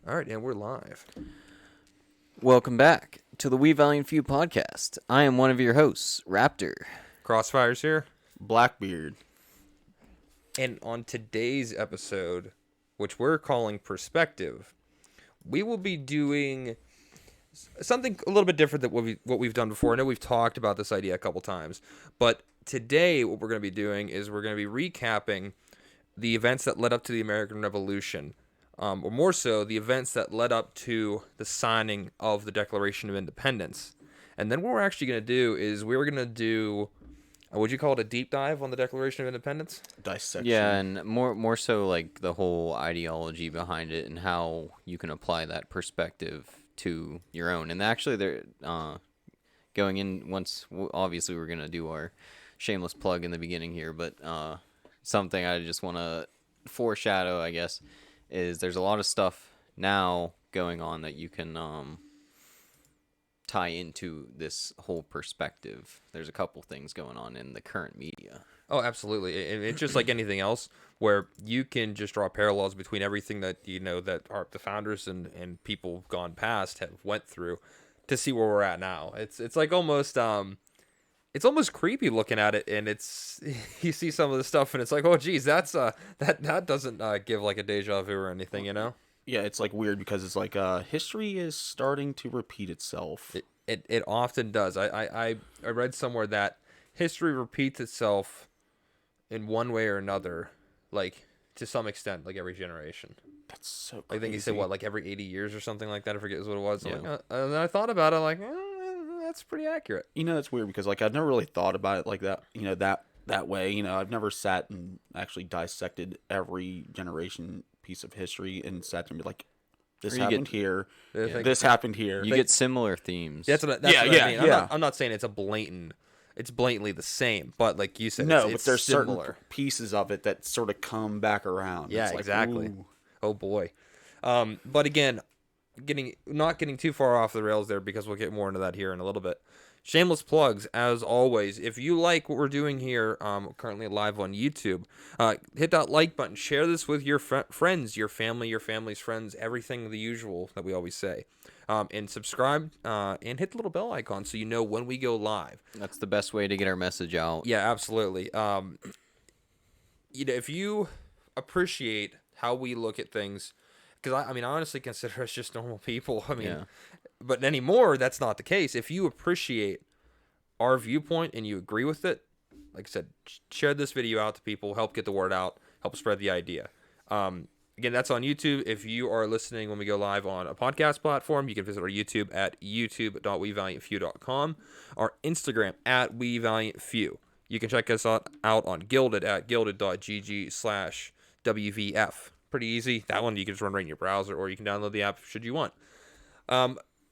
All right, and we're live. Welcome back to the We Valiant Few Podcast. I am one of your hosts, Raptor. Crossfire's here. Blackbeard. And on today's episode, which we're calling Perspective, we will be doing something a little bit different than what we've done before. I know we've talked about this idea a couple times, but today what we're going to be doing is we're going to be recapping the events that led up to the American Revolution, or more so, the events that led up to the signing of the Declaration of Independence. And then what we're actually going to do is we're going to do, would you call it a deep dive on the Declaration of Independence? Dissection. Yeah, and more so like the whole ideology behind it and how you can apply that perspective to your own. And actually, they're going in once. Obviously, we're gonna do our shameless plug in the beginning here, but something I just want to foreshadow, I guess, is there's a lot of stuff now going on that you can tie into this whole perspective. There's a couple things going on in the current media. Oh, absolutely. It's just like anything else where you can just draw parallels between everything that, that the founders and people gone past have went through to see where we're at now. It's like almost, it's almost creepy looking at it, and it's, you see some of the stuff and it's like, oh geez, that doesn't give like a deja vu or anything, Yeah, it's like weird because it's like history is starting to repeat itself. It often does. I read somewhere that history repeats itself in one way or another, like to some extent, like every generation. That's so crazy. I think he said like every 80 years or something like that. I forget what it was. Yeah. Like, and then I thought about it, like that's pretty accurate. That's weird because like I've never really thought about it like that. That way. I've never sat and actually dissected every generation piece of history and sat and be like, this happened here. This happened here. You get similar themes. That's what I mean. Yeah. I'm not saying it's blatantly the same, but like you said, No, it's but there's similar. certain pieces of it that sort of come back around. Yeah, it's like, exactly. ooh. Oh boy. But again, not getting too far off the rails there, because we'll get more into that here in a little bit. Shameless plugs, as always. If you like what we're doing here, currently live on YouTube, hit that like button. Share this with your friends, your family, your family's friends, everything the usual that we always say. And subscribe and hit the little bell icon so you know when we go live. That's the best way to get our message out. Yeah, absolutely. If you appreciate how we look at things, because I honestly consider us just normal people. Yeah. But anymore, that's not the case. If you appreciate our viewpoint and you agree with it, like I said, share this video out to people, help get the word out, help spread the idea. Again, that's on YouTube. If you are listening when we go live on a podcast platform, you can visit our YouTube at youtube.wevaliantfew.com, our Instagram at WeValiantFew. You can check us out on Gilded at gilded.gg/WVF. Pretty easy. That one you can just run right in your browser, or you can download the app should you want.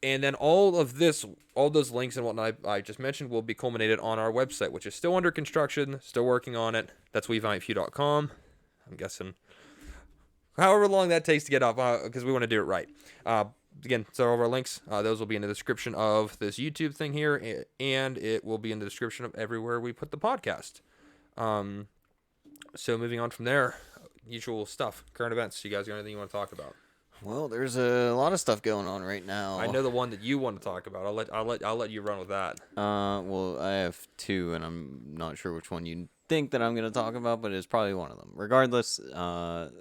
And then all those links and whatnot I just mentioned will be culminated on our website, which is still under construction, still working on it. That's WeValiantFew.com. I'm guessing however long that takes to get up, because we want to do it right. Again, so all of our links, those will be in the description of this YouTube thing here, and it will be in the description of everywhere we put the podcast. So moving on from there, usual stuff, current events. You guys got anything you want to talk about? Well, there's a lot of stuff going on right now. I know the one that you want to talk about. I'll let you run with that. Well, I have two, and I'm not sure which one you think that I'm going to talk about, but it's probably one of them. Regardless,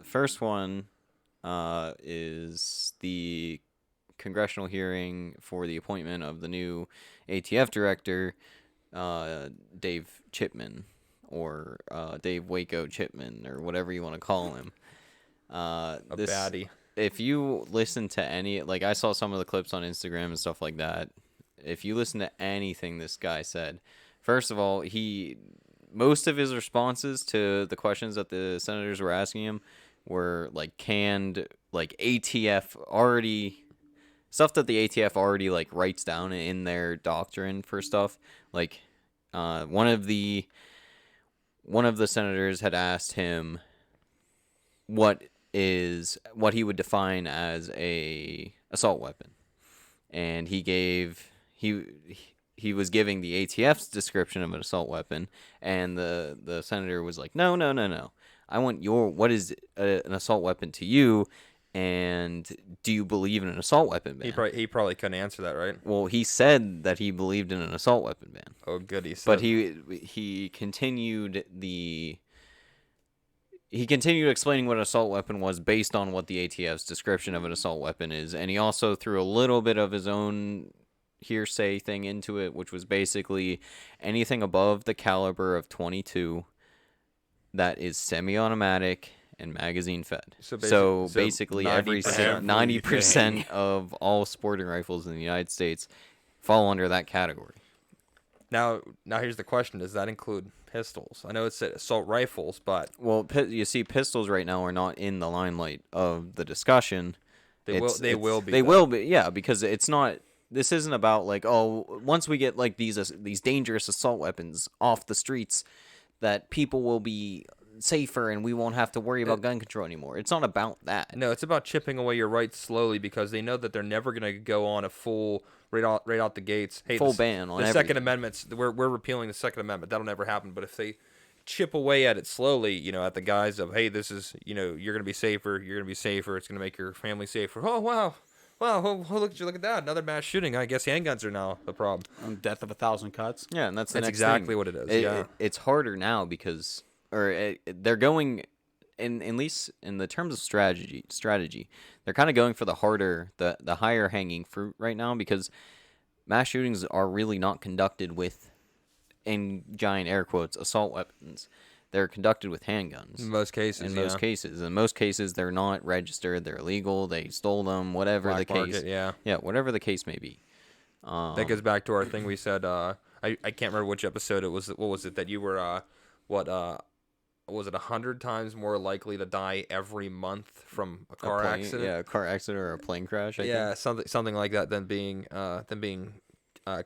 first one is the congressional hearing for the appointment of the new ATF director, Dave Chipman, or Dave Waco Chipman, or whatever you want to call him. Baddie. If you listen to any, like I saw some of the clips on Instagram and stuff like that, if you listen to anything this guy said, first of all, most of his responses to the questions that the senators were asking him were like canned, like ATF already, stuff that the ATF already like writes down in their doctrine for stuff. Like one of the senators had asked him what he would define as a assault weapon, and he was giving the ATF's description of an assault weapon, and the senator was like, no, I want what is an assault weapon to you, And do you believe in an assault weapon ban? He probably couldn't answer that, right? Well, he said that he believed in an assault weapon ban. Oh, goody. But he continued explaining what an assault weapon was based on what the ATF's description of an assault weapon is, and he also threw a little bit of his own hearsay thing into it, which was basically anything above the caliber of .22 that is semi-automatic and magazine fed. So basically, every 90% of all sporting rifles in the United States fall under that category. Now here's the question: does that include pistols? I know it's assault rifles, but you see, pistols right now are not in the limelight of the discussion. They will be. They will be, yeah, because it's not. This isn't about like, oh, once we get like these dangerous assault weapons off the streets, that people will be safer and we won't have to worry about gun control anymore. It's not about that. No, it's about chipping away your rights slowly, because they know that they're never going to go on a full right out the gates. Hey, full ban on the everything. Second Amendment's we're repealing the Second Amendment. That'll never happen. But if they chip away at it slowly, at the guise of, hey, this is, you're going to be safer. You're going to be safer. It's going to make your family safer. Oh, wow. Wow, look at that. Another mass shooting. I guess handguns are now the problem. Death of 1,000 cuts. Yeah, and that's the next exactly thing. what it is. It's harder now because they're going, at least in the terms of strategy, they're kind of going for the harder, the higher hanging fruit right now, because mass shootings are really not conducted with, in giant air quotes, assault weapons. They're conducted with handguns. In most cases, In most cases, they're not registered. They're illegal. They stole them. Whatever Black the case. market, yeah. Yeah, whatever the case may be. That goes back to our thing we said. I can't remember which episode it was. What was it that you were? Was it 100 times more likely to die every month from a car accident? Yeah, a car accident or a plane crash. I think. something like that than being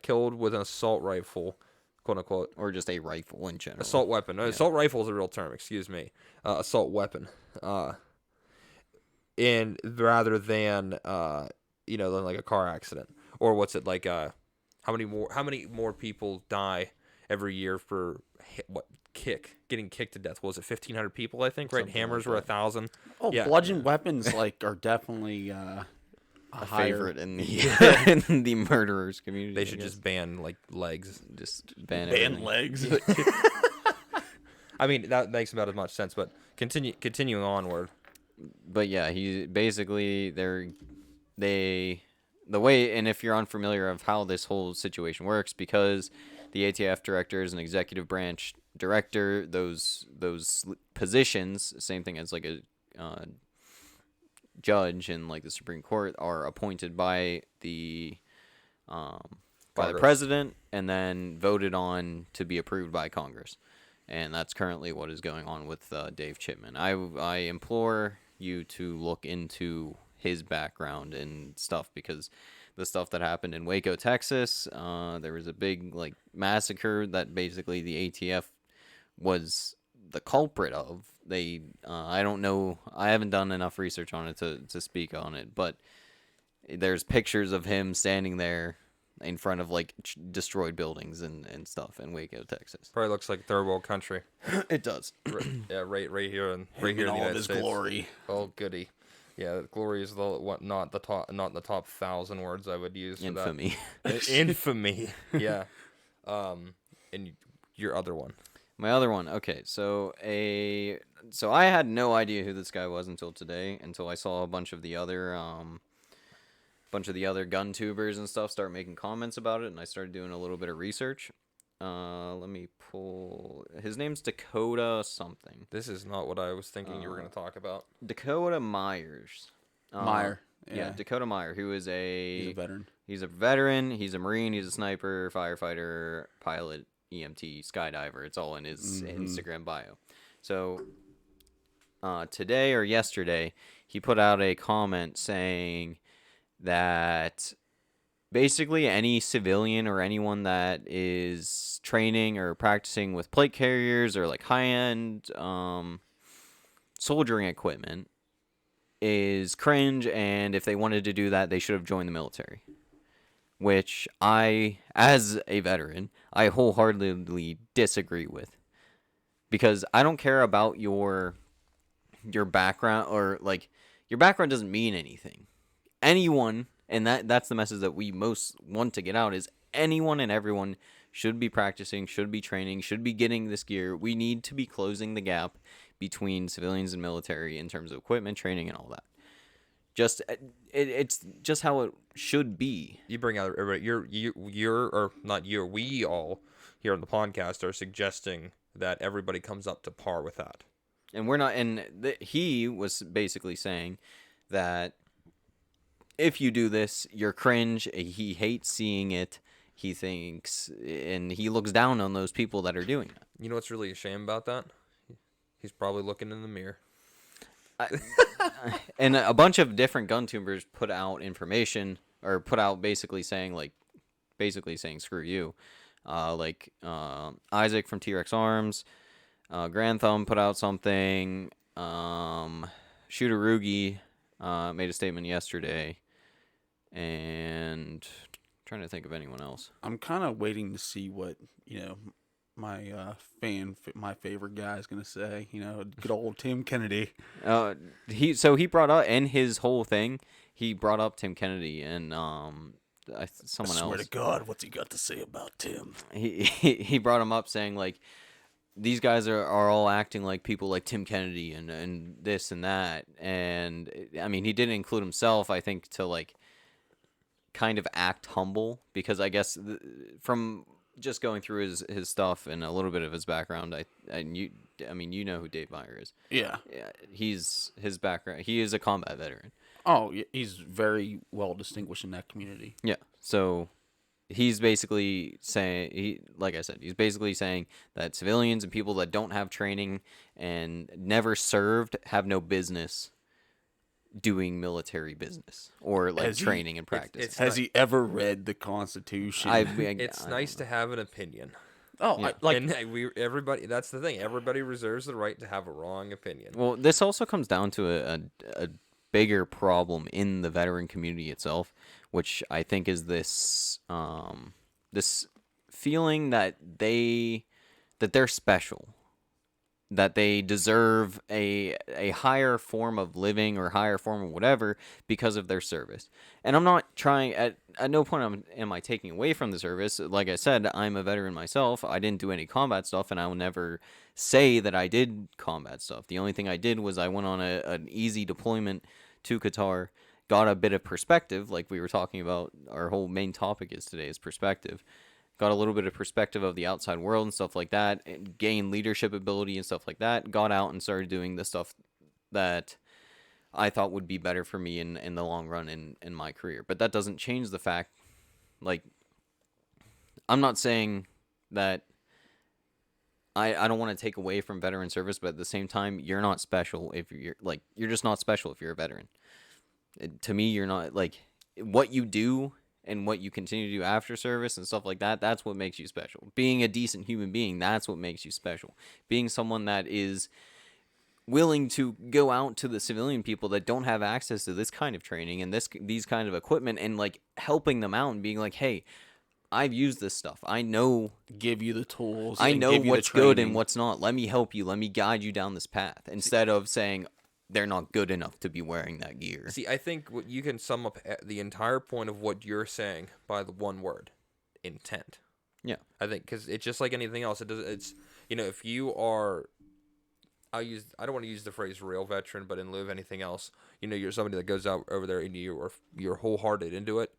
killed with an assault rifle, quote unquote, or just a rifle in general. Assault weapon. No, assault rifle is a real term. Excuse me. Assault weapon. And rather than than like a car accident, or what's it like? How many more people die every year for getting kicked to death? What was it 1,500 people? I think, right? Something Hammers like were 1,000. Oh, yeah. Bludgeon weapons are definitely a favorite in the in the murderers community. They should just ban like legs. Just ban legs. I mean, that makes about as much sense. But continuing onward. But yeah, he basically the way, and if you're unfamiliar of how this whole situation works, because the ATF director is an executive branch director, those positions, same thing as like a judge in like the Supreme Court, are appointed by the president and then voted on to be approved by Congress. And that's currently what is going on with Dave Chipman. I implore you to look into his background and stuff, because the stuff that happened in Waco, Texas, there was a big like massacre that basically the ATF was the culprit of. I don't know, I haven't done enough research on it to speak on it, but there's pictures of him standing there in front of like destroyed buildings and stuff in Waco, Texas. Probably looks like third world country. It does. Right here in the United States. Glory. Oh goody. Yeah, glory is not the top 1,000 words I would use. Infamy. For that. Infamy. Yeah. And your other one. My other one. Okay, so I had no idea who this guy was until today, until I saw a bunch of the other gun tubers and stuff start making comments about it, and I started doing a little bit of research. Let me pull. His name's Dakota something. This is not what I was thinking you were going to talk about. Dakota Myers. Meyer. Yeah, Dakota Meyer, who is He's a veteran. He's a veteran. He's a Marine. He's a sniper, firefighter, pilot, EMT, skydiver. It's all in his Instagram bio. So today or yesterday, he put out a comment saying that basically any civilian or anyone that is training or practicing with plate carriers or like high-end soldiering equipment is cringe, and if they wanted to do that, they should have joined the military. Which I, as a veteran, I wholeheartedly disagree with. Because I don't care about your background or like your background doesn't mean anything. Anyone, and that's the message that we most want to get out, is anyone and everyone should be practicing, should be training, should be getting this gear. We need to be closing the gap between civilians and military in terms of equipment, training, and all that. It's just how it should be. You bring out everybody. Or not you. We all here on the podcast are suggesting that everybody comes up to par with that. And we're not. And he was basically saying that if you do this, you're cringe. He hates seeing it. He thinks, and he looks down on those people that are doing that. You know what's really a shame about that? He's probably looking in the mirror. And a bunch of different gun tubers put out information, or put out basically saying screw you. Isaac from T-Rex Arms, Grand Thumb put out something. Shooter Rugi made a statement yesterday, and trying to think of anyone else. I'm kind of waiting to see what my my favorite guy is gonna say. Good old Tim Kennedy. He brought up in his whole thing. He brought up Tim Kennedy and someone else. I swear to God, what's he got to say about Tim? He brought him up saying like these guys are all acting like people like Tim Kennedy and this and that. And I mean, he didn't include himself, I think, to like kind of act humble, because I guess from just going through his stuff and a little bit of his background, you know who Dave Meyer is. Yeah. His background. He is a combat veteran. Oh, yeah, he's very well distinguished in that community. Yeah. So he's basically saying, he's basically saying that civilians and people that don't have training and never served have no business doing military business or like training and practice. Has he ever read the Constitution? It's nice to have an opinion. Oh, yeah. And everybody. That's the thing. Everybody reserves the right to have a wrong opinion. Well, this also comes down to a bigger problem in the veteran community itself, which I think is this this feeling that they're special, that they deserve a higher form of living or higher form of whatever because of their service. And I'm not trying, at no point am I taking away from the service. Like I said, I'm a veteran myself. I didn't do any combat stuff, and I will never say that I did combat stuff. The only thing I did was I went on an easy deployment to Qatar, got a bit of perspective, like we were talking about. Our whole main topic today is perspective. Got a little bit of perspective of the outside world and stuff like that, and gained leadership ability and stuff like that. Got out and started doing the stuff that I thought would be better for me in the long run in my career. But that doesn't change the fact, like, I'm not saying that I don't want to take away from veteran service, but at the same time, you're not special if you're just not special if you're a veteran. To me, you're not, like, what you do and what you continue to do after service and stuff like that, that's what makes you special. Being a decent human being, that's what makes you special. Being someone that is willing to go out to the civilian people that don't have access to this kind of training and these kind of equipment, and like helping them out and being like, hey, I've used this stuff. I know. Give you the tools. I know what's good and what's not. Let me help you. Let me guide you down this path. Instead of saying they're not good enough to be wearing that gear. See, I think you can sum up the entire point of what you're saying by the one word: intent. Yeah, I think because it's just like anything else. It's if you are, I don't want to use the phrase real veteran, but in lieu of anything else, you're somebody that goes out over there and you're wholehearted into it.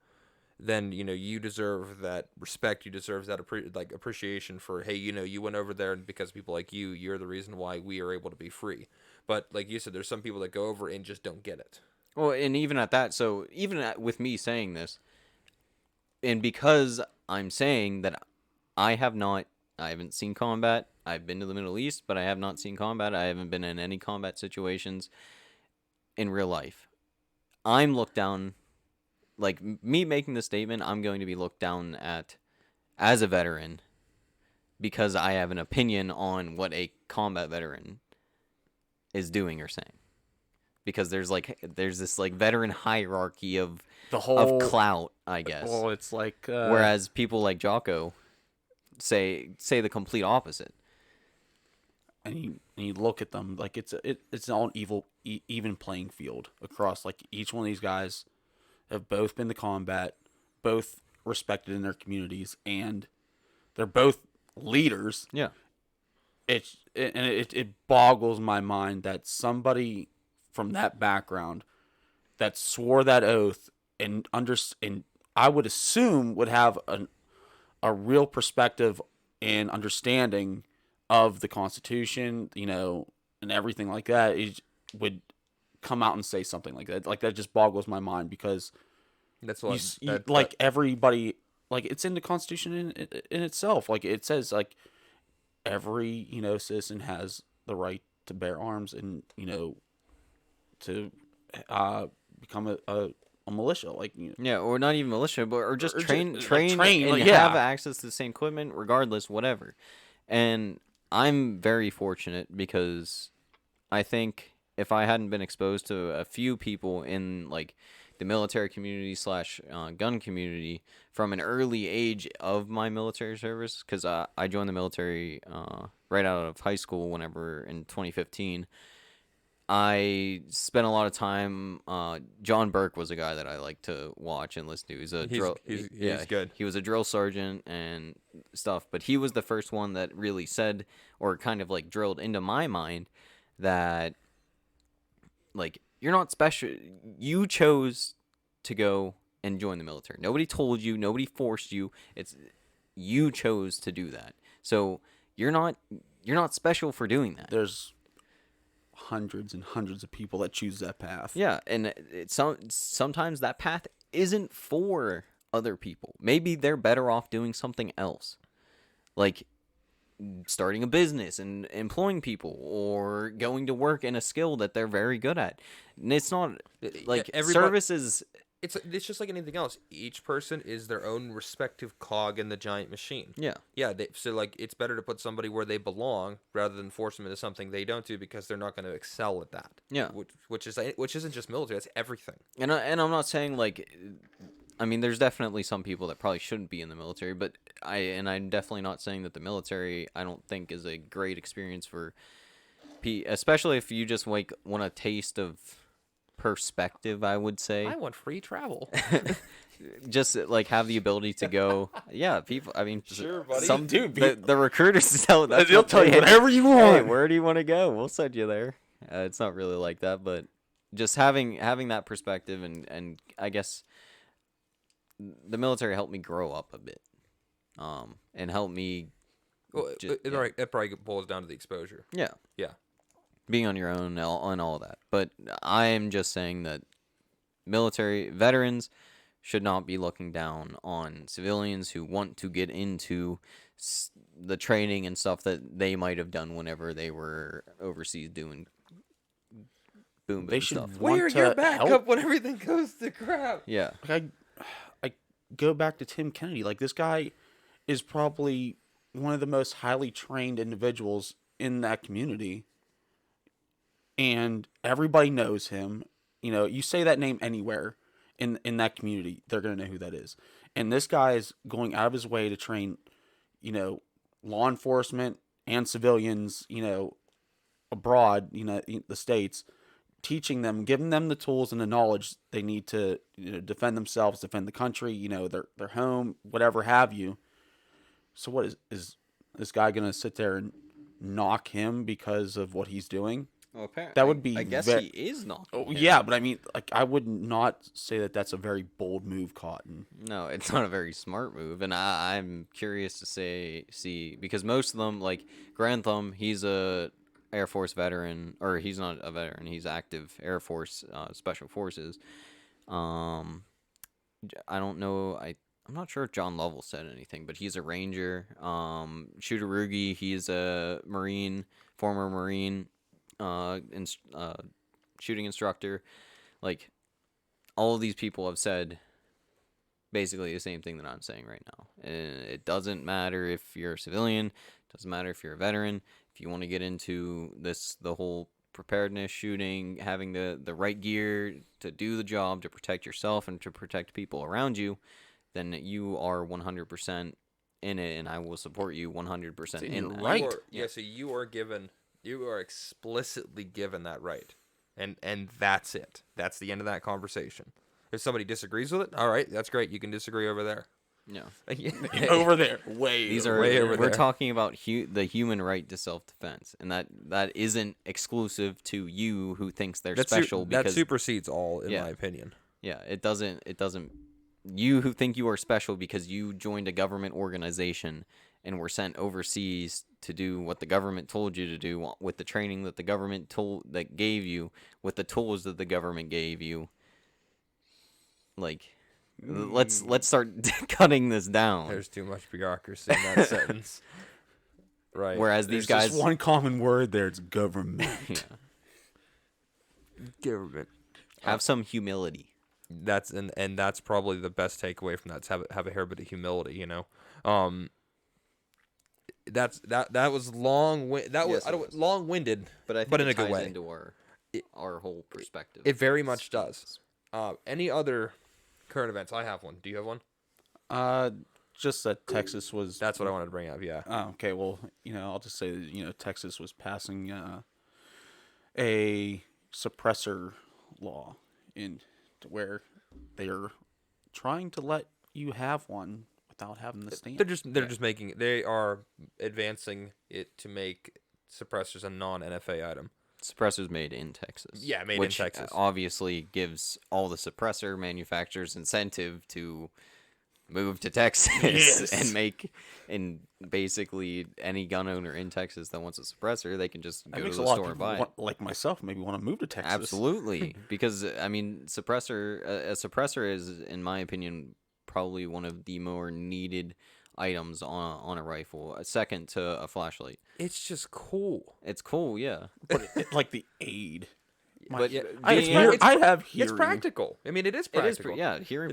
Then you deserve that respect. You deserve that appreciation for, hey, you went over there, and because people like you're the reason why we are able to be free. But like you said, there's some people that go over and just don't get it. Well, and even at that, so even with me saying this, and because I'm saying that I haven't seen combat. I've been to the Middle East, but I have not seen combat. I haven't been in any combat situations in real life. I'm looked down. Like, me making the statement, I'm going to be looked down at as a veteran because I have an opinion on what a combat veteran is doing or saying. Because there's this like veteran hierarchy of clout, I guess. Well, it's like whereas people like Jocko say the complete opposite. And and you look at them, like it's an even playing field across. Like each one of these guys have both been to combat, both respected in their communities, and they're both leaders. Yeah. It boggles my mind that somebody from that background that swore that oath and I would assume would have a real perspective and understanding of the Constitution, and everything like that, would come out and say something like that. Like that just boggles my mind, because That's what everybody, like it's in the Constitution in itself. Like it says, like every citizen has the right to bear arms and to become a militia, like yeah, or not even militia, but or just train train, and have access to the same equipment, regardless, whatever. And I'm very fortunate, because I think if I hadn't been exposed to a few people in like the military community / gun community from an early age of my military service, because I joined the military right out of high school whenever in 2015. I spent a lot of time. John Burke was a guy that I like to watch and listen to. He's good. He was a drill sergeant and stuff, but he was the first one that really said, or kind of like drilled into my mind, that like you're not special. You chose to go and join the military. Nobody told you. Nobody forced you. You chose to do that. So you're not special for doing that. There's hundreds and hundreds of people that choose that path. Yeah, and sometimes that path isn't for other people. Maybe they're better off doing something else, like starting a business and employing people, or going to work in a skill that they're very good at. And it's not like services. It's just like anything else. Each person is their own respective cog in the giant machine. Yeah. Yeah. So like, it's better to put somebody where they belong rather than force them into something they don't do, because they're not going to excel at that. Yeah. Which isn't just military. That's everything. And I'm not saying like, I mean, there's definitely some people that probably shouldn't be in the military, but I'm definitely not saying that the military, I don't think, is a great experience for especially if you just like want a taste of perspective, I would say. I want free travel. Just like have the ability to go. Yeah, people. I mean, sure, buddy. Some dude. The recruiters tell they'll tell you whatever you want. Hey, where do you want to go? We'll send you there. It's not really like that, but just having that perspective, and I guess the military helped me grow up a bit, and helped me. Well, it probably boils down to the exposure. Yeah. Yeah. Being on your own and all that. But I am just saying that military veterans should not be looking down on civilians who want to get into the training and stuff that they might have done whenever they were overseas doing boom stuff. We're your backup when everything goes to crap. Yeah. I go back to Tim Kennedy. Like, this guy is probably one of the most highly trained individuals in that community. And everybody knows him. You say that name anywhere in that community, they're going to know who that is. And this guy is going out of his way to train, law enforcement and civilians, abroad, the States, teaching them, giving them the tools and the knowledge they need to defend themselves, defend the country, their home, whatever have you. So what is this guy going to sit there and knock him because of what he's doing? Well, apparently, that would be. I guess he is not. Oh, yeah, but I mean, like, I would not say that that's a very bold move, Cotton. No, it's not a very smart move, and I'm curious to see because most of them, like Grantham, he's a Air Force veteran, or he's not a veteran, he's active Air Force Special Forces. I don't know. I'm not sure if John Lovell said anything, but he's a Ranger. Shooter Rugi, he's a Marine, former Marine. Shooting instructor. Like, all of these people have said basically the same thing that I'm saying right now. And it doesn't matter if you're a civilian, it doesn't matter if you're a veteran. If you want to get into the whole preparedness, shooting, having the right gear to do the job, to protect yourself and to protect people around you, then you are 100% in it, and I will support you 100% in that. Right. So you are given You are explicitly given that right. And that's it. That's the end of that conversation. If somebody disagrees with it, all right, that's great. You can disagree over there. No. Over there, way These over are way there. over we're there. talking about the human right to self-defense, and that isn't exclusive to you who thinks they're special. That Because supersedes all, in Yeah. my opinion. yeah, it doesn't. You who think you are special because you joined a government organization and were sent overseas to do what the government told you to do with the training that the government gave you, with the tools that the government gave you. Like, let's start cutting this down. There's too much bureaucracy in that sentence. Right. Whereas There's these guys, just one common word there. It's government. yeah, government. have some humility. That's and that's probably the best takeaway from that. To have a hair bit of humility, you know. That was long-winded, But I think but in it a good ties way. into our whole perspective. It very much does. Any other current events? I have one. Do you have one? Just that Texas was. That's what I wanted to bring up. Yeah. Oh, okay. Well, I'll just say that, Texas was passing a suppressor law where they're trying to let you have one without having the stamp. They are advancing it to make suppressors a non-NFA item. Suppressors made in Texas. Yeah, made in which Texas. Obviously gives all the suppressor manufacturers incentive to move to Texas Yes. and basically any gun owner in Texas that wants a suppressor, they can just That go makes to a the lot store of and people buy it. like myself maybe want to move to Texas. Absolutely, because I mean, a suppressor is, in my opinion, probably one of the more needed items on a rifle, second to a flashlight. It's just cool. It's cool, yeah. But like the aid. But yeah, I it's hear- I have It's hearing. practical. I mean, it is it is, practical. hearing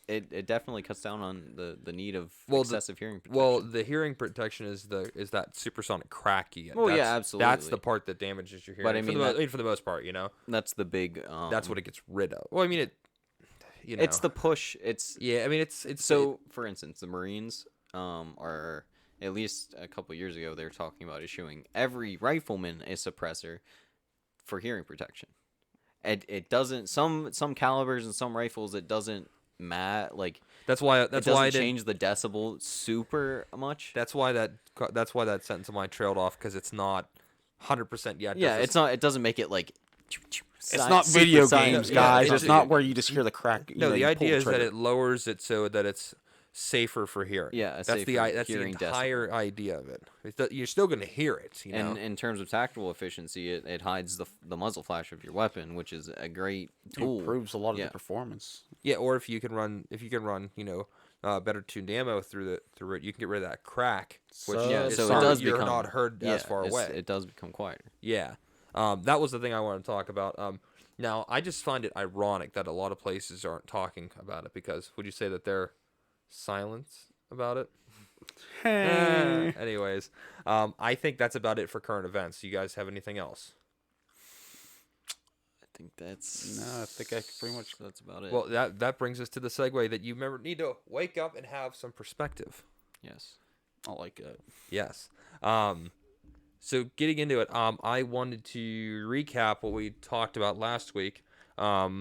it definitely cuts down on the need of Well, excessive hearing protection. Well, the hearing protection is that supersonic crack you get. Well, yeah, That's absolutely. the part that damages your hearing. But I mean, for the most part, that's the big. that's what it gets rid of. Well, I mean, It's the push. It's yeah. I mean, it's so. For instance, the Marines are, at least a couple years ago, they were talking about issuing every rifleman a suppressor for hearing protection. It doesn't, some calibers and some rifles, it doesn't matter. Like, that's why it doesn't I change the decibel super much. That's why that sentence of mine trailed off, because it's not 100% yet. Yeah, it's not. It doesn't make it like. It's not video games, Yeah, guys. it's It's not not where you just hear the crack. No, the you pull idea is that trigger. it lowers it so that it's safer for hearing. Yeah, that's the hearing entire idea of it. You're still going to hear it. And in terms of tactical efficiency, it hides the muzzle flash of your weapon, which is a great tool. improves a lot of Yeah. the performance. Yeah, or if you can run, better tuned ammo through it, you can get rid of that crack, which Yeah, is so it so does you're become not heard as far away. It does become quieter. Yeah, that was the thing I wanted to talk about. Now I just find it ironic that a lot of places aren't talking about it, because would you say that they're silent about it? Anyways, I think that's about it for current events. You guys have anything else? I think that's. No, I think I pretty much. That's about it. Well, that brings us to the segue that you need to wake up and have some perspective. yes. I like it. Yes. So getting into it, I wanted to recap what we talked about last week. Not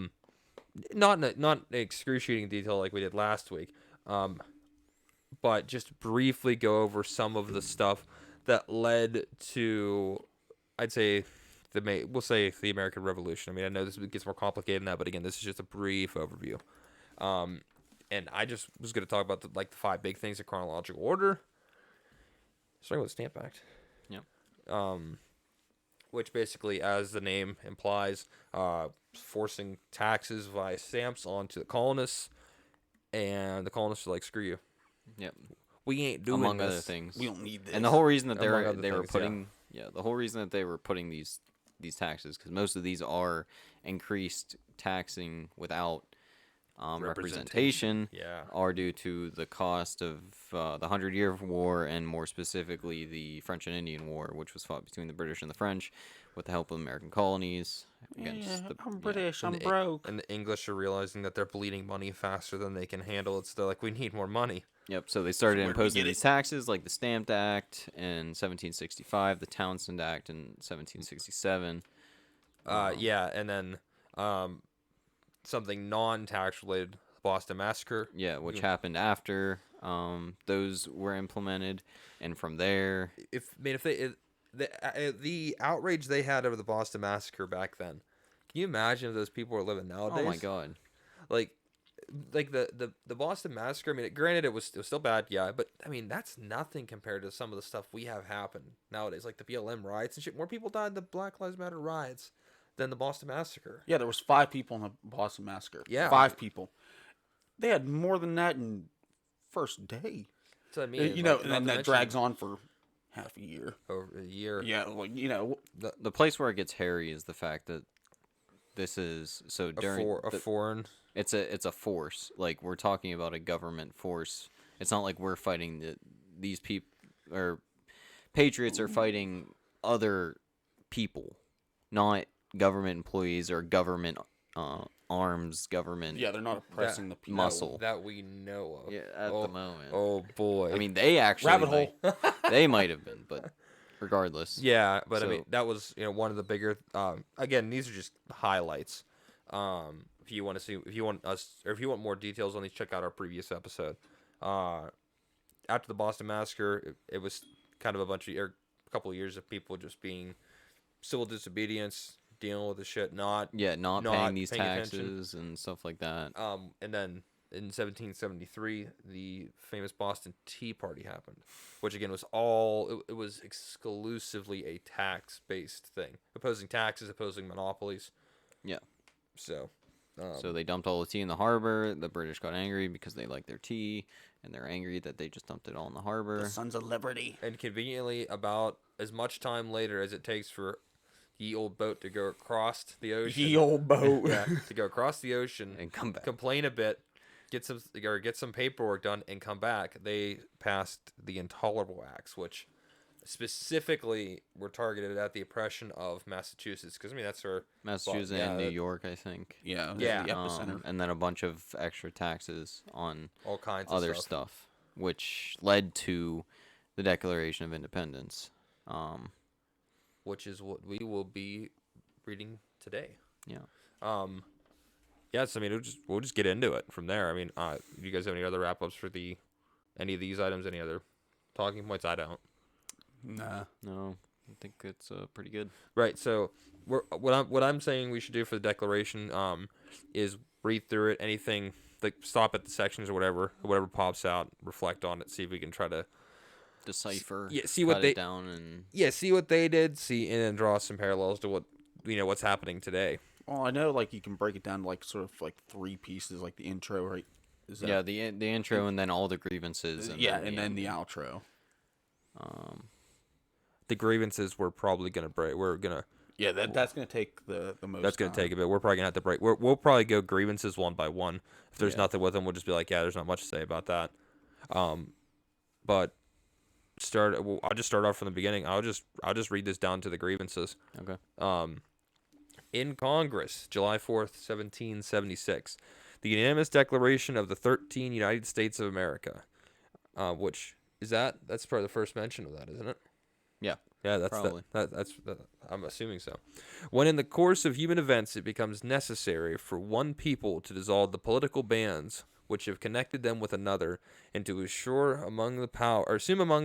in excruciating detail like we did last week, but just briefly go over some of the stuff that led to, I'd say, we'll say the American Revolution. I mean, I know this gets more complicated than that, but again, this is just a brief overview. And I just was going to talk about the 5 big things in chronological order. Starting with the Stamp Act. Yeah. Which basically, as the name implies, forcing taxes via stamps onto the colonists, and the colonists are like, "Screw you, Yep. we ain't doing Among this." other things. We don't need this. And the whole reason that Among other they were things, putting the whole reason that they were putting these taxes, because most of these are increased taxing without representation, Yeah. are due to the cost of the 100-Year War, and more specifically the French and Indian War, which was fought between the British and the French with the help of American colonies against the I'm British. And I'm the- broke. And the English are realizing that they're bleeding money faster than they can handle it, so they're like, "We need more money." Yep. So they started So where do we imposing get these it? taxes, like the Stamp Act in 1765, the Townsend Act in 1767. Yeah, and then something non-tax related, Boston Massacre. Yeah, which happened after those were implemented, and from there, The outrage they had over the Boston Massacre back then. Can you imagine if those people were living nowadays? oh my god, Like the Boston Massacre. I mean, granted, it was still bad, yeah, but I mean that's nothing compared to some of the stuff we have happen nowadays, like the BLM riots and shit. More people died in the Black Lives Matter riots than the Boston Massacre. Yeah, there was 5 people in the Boston Massacre. Yeah. 5 people. They had more than that in first day. So I mean, You know, like, and not then to that mention drags on for half a year. over a year. Yeah, like, you know, the place where it gets hairy is the fact that this is so during Foreign. it's a force. Like we're talking about a government force. It's not like we're fighting these people or patriots are fighting other people, not government employees or government arms, government yeah, they're not oppressing the people. muscle. That we know of. Yeah, at the moment. Oh boy. I mean, they actually Rabbit hole. they might have been, but regardless. Yeah, but I So- mean that was one of the bigger. Again, these are just highlights. If you want to see, if you want us, or if you want more details on these, check out our previous episode. After the Boston Massacre, it was kind of a couple of years of people just being civil disobedience, dealing with the shit, not not not paying these paying attention. taxes and stuff like that. And then in 1773, the famous Boston Tea Party happened, which again was it was exclusively a tax-based thing, opposing taxes, opposing monopolies. Yeah. So, So they dumped all the tea in the harbor. The British got angry because they like their tea, and they're angry that they just dumped it all in the harbor. The Sons of Liberty. and conveniently, about as much time later as it takes for the old boat to go across the ocean, Ye old boat. yeah, to go across the ocean And come back. complain a bit, get some paperwork done, and come back. They passed the Intolerable Acts, which specifically were targeted at the oppression of Massachusetts, because I mean that's where Massachusetts yeah, and New York, I think. Yeah, Yeah. the epicenter. And then a bunch of extra taxes on all kinds of other stuff, which led to the Declaration of Independence. which is what we will be reading today. Yeah. Yes, I mean we'll just get into it from there. I mean, do you guys have any other wrap ups for any of these items? Any other talking points? I don't. Nah. No, I think it's pretty good. Right. So what I'm saying we should do for the declaration is read through it. Anything like stop at the sections or whatever pops out, reflect on it, see if we can try to Decipher. see what cut they it down and see what they did, and then draw some parallels to what's happening today. Well, I know, like, you can break it down to, like, sort of, like, 3 pieces, like the intro, right? Is that, yeah, the intro and then all the grievances. And yeah, then and then end. the outro. The grievances we're probably gonna break. We're gonna. Yeah, that's going to take the most That's gonna time. take a bit. We're probably gonna have to break. We'll probably go grievances one by one. If there's Yeah. nothing with them, we'll just be like, yeah, there's not much to say about that. But I'll just start off from the beginning. I'll just read this down to the grievances. Okay. In Congress, July 4th, 1776, the unanimous declaration of the 13 United States of America, which is that's probably the first mention of that, isn't it? Yeah. Yeah, that's Probably. that's I'm assuming so. When in the course of human events it becomes necessary for one people to dissolve the political bands which have connected them with another, and to assume among the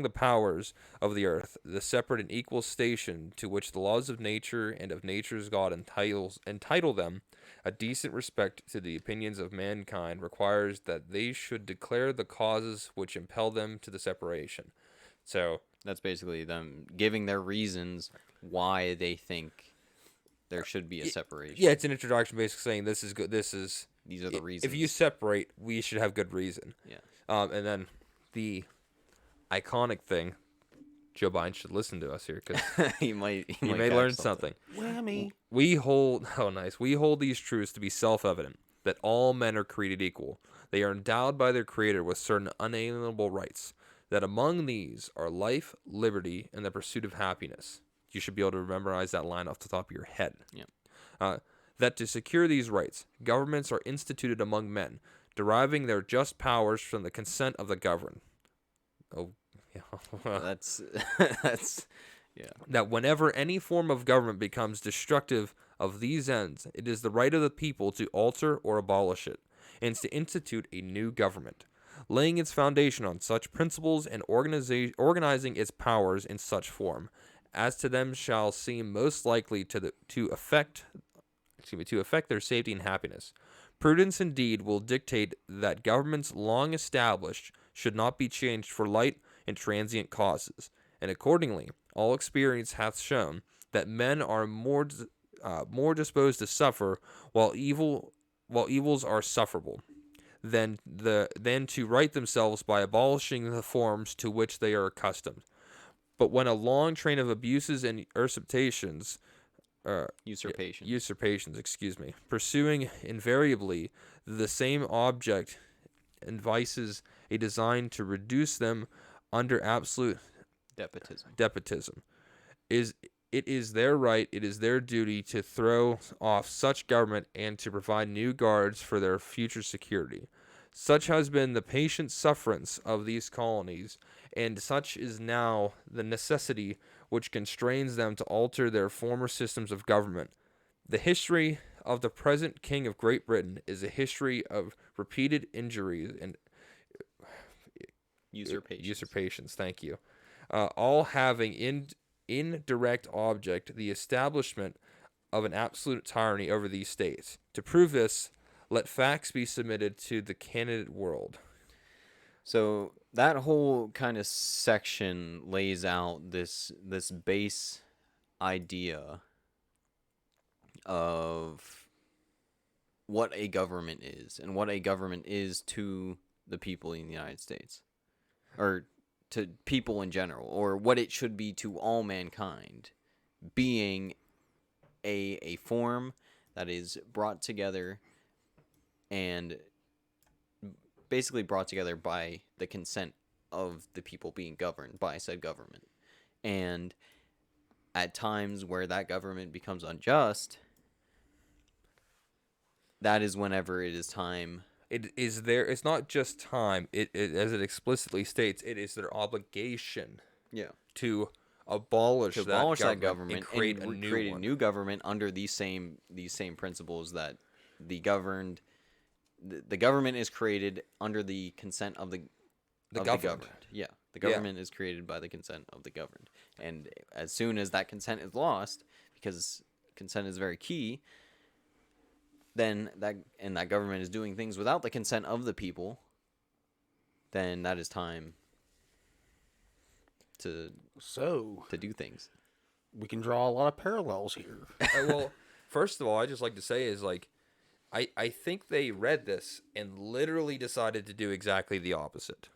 powers of the earth the separate and equal station to which the laws of nature and of nature's God entitle them, a decent respect to the opinions of mankind requires that they should declare the causes which impel them to the separation. So That's basically them giving their reasons why they think there should be a separation. yeah, it's an introduction basically saying this is good. These are the reasons. If you separate, we should have good reason. Yeah. And then the iconic thing, Joe Biden should listen to us here because he might he may catch learn something. Whammy. We hold these truths to be self-evident, that all men are created equal. They are endowed by their Creator with certain unalienable rights, that among these are life, liberty, and the pursuit of happiness. You should be able to memorize that line off the top of your head. Yeah. That to secure these rights, governments are instituted among men, deriving their just powers from the consent of the governed. Oh, yeah. That's yeah. That whenever any form of government becomes destructive of these ends, it is the right of the people to alter or abolish it, and to institute a new government, laying its foundation on such principles and organizing its powers in such form as to them shall seem most likely to affect their safety and happiness. Prudence indeed will dictate that governments long established should not be changed for light and transient causes, and accordingly all experience hath shown that men are more disposed to suffer while evils are sufferable than to right themselves by abolishing the forms to which they are accustomed. But when a long train of abuses and usurpations, pursuing invariably the same object, devises a design to reduce them under absolute despotism, it is their right, it is their duty to throw off such government and to provide new guards for their future security. Such has been the patient sufferance of these colonies, and such is now the necessity which constrains them to alter their former systems of government. The history of the present King of Great Britain is a history of repeated injuries and usurpations. Thank you. All having in direct object the establishment of an absolute tyranny over these states. To prove this, let facts be submitted to the candid world. So that whole kind of section lays out this base idea of what a government is and what a government is to the people in the United States, or to people in general, or what it should be to all mankind, being a form that is brought together and basically brought together by the consent of the people being governed by said government. And at times where that government becomes unjust, that is whenever it is time. It's not just time. It as it explicitly states, it is their obligation. Yeah. To abolish that government and create a new government under these same principles that the government is created under the consent of the governed. Yeah, the government is created by the consent of the governed, and as soon as that consent is lost, because consent is very key, then that government is doing things without the consent of the people, then that is time to do things. We can draw a lot of parallels here. Well, first of all, I just like to say is like, I think they read this and literally decided to do exactly the opposite.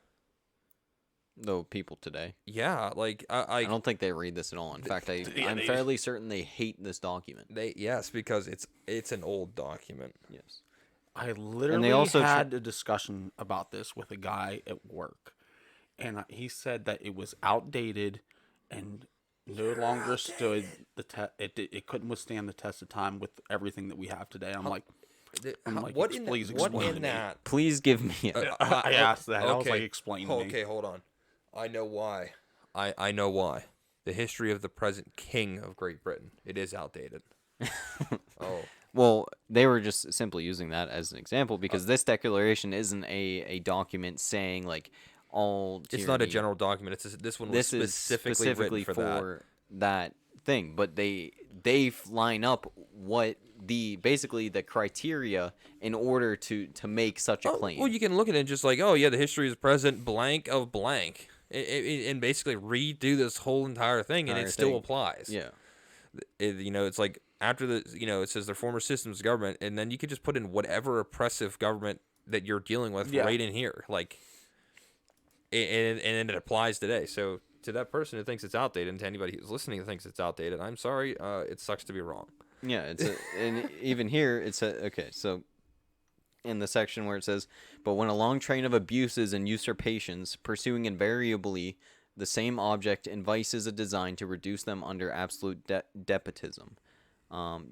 Though people today. Yeah, like I don't think they read this at all. In fact, I'm fairly certain they hate this document. Yes, because it's an old document. Yes. I literally had a discussion about this with a guy at work, and he said that it was outdated and no longer stood the test. It couldn't withstand the test of time with everything that we have today. I'm like, please explain to me. Please give me. I asked that. I was like, explain to me. Okay, hold on. I know why. I know why. The history of the present King of Great Britain. It is outdated. Oh. Well, they were just simply using that as an example because this declaration isn't a document saying like all tyranny. It's not a general document. This one was specifically for that thing, but they line up what basically the criteria in order to make such a claim. Well, you can look at it just like, oh yeah, the history is present blank of blank, and basically redo this whole entire thing, and it still applies. Yeah, it's like after it says their former systems of government, and then you could just put in whatever oppressive government that you're dealing with right in here, like, and it applies today. So to that person who thinks it's outdated, and to anybody who's listening who thinks it's outdated, I'm sorry, it sucks to be wrong. Yeah, and even here it's okay. So in the section where it says, but when a long train of abuses and usurpations, pursuing invariably the same object, and vices a design to reduce them under absolute despotism.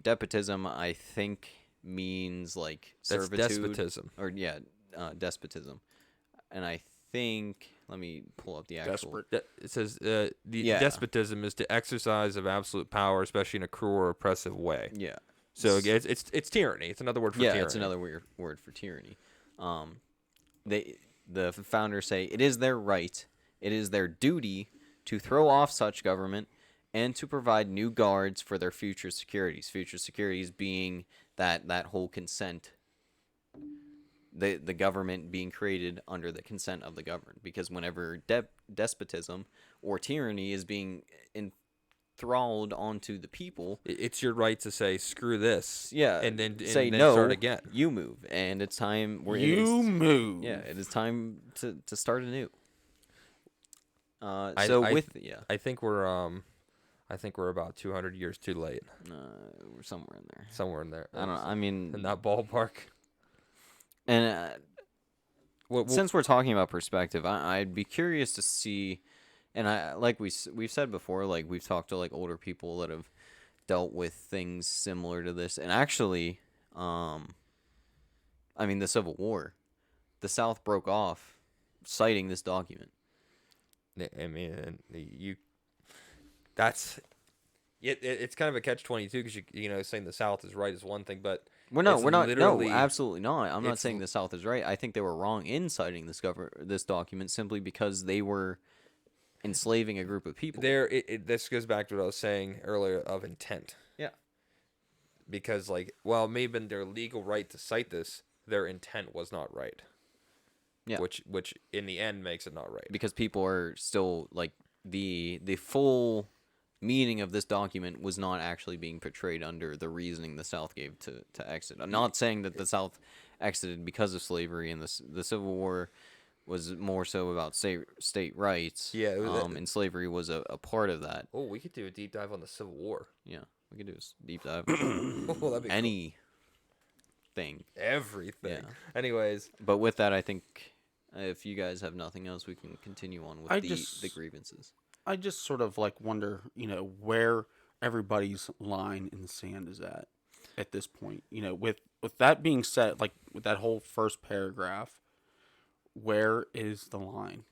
Despotism, I think, means like servitude. That's despotism. Or despotism, and I think let me pull up the actual. It says the despotism is the exercise of absolute power, especially in a cruel or oppressive way. Yeah. So it's tyranny. It's another word for tyranny. Yeah, it's another weird word for tyranny. The founders say it is their right, it is their duty to throw off such government and to provide new guards for their future securities. Future securities being that whole consent. The government being created under the consent of the governed, because whenever despotism or tyranny is being enthralled onto the people, it's your right to say screw this. Yeah, and then say then no. Start again. You move, and it's time. Move. Yeah, it is time to start anew. I think we're about 200 years too late. We're somewhere in there. Somewhere in there. I don't know. I mean, in that ballpark. And since we're talking about perspective, I'd be curious to see, and we've said before, like we've talked to like older people that have dealt with things similar to this, and actually, I mean the Civil War, the South broke off, citing this document. I mean, it's kind of a catch-22 because you know saying the South is right is one thing, but we're not. No, absolutely not. I'm not saying the South is right. I think they were wrong in citing this document simply because they were enslaving a group of people. This goes back to what I was saying earlier of intent. Yeah. Because maybe in their legal right to cite this, their intent was not right. Yeah. Which in the end makes it not right. Because people are still like the full meaning of this document was not actually being portrayed under the reasoning the South gave to exit. I'm not saying that the South exited because of slavery, and the Civil War was more so about state rights. Yeah, and slavery was a part of that. Oh, we could do a deep dive on the Civil War. Yeah, we could do a deep dive. That'd be anything. Everything. Yeah. Anyways, but with that, I think if you guys have nothing else, we can continue on with the grievances. I just sort of wonder, where everybody's line in the sand is at this point. With that being said, with that whole first paragraph, where is the line?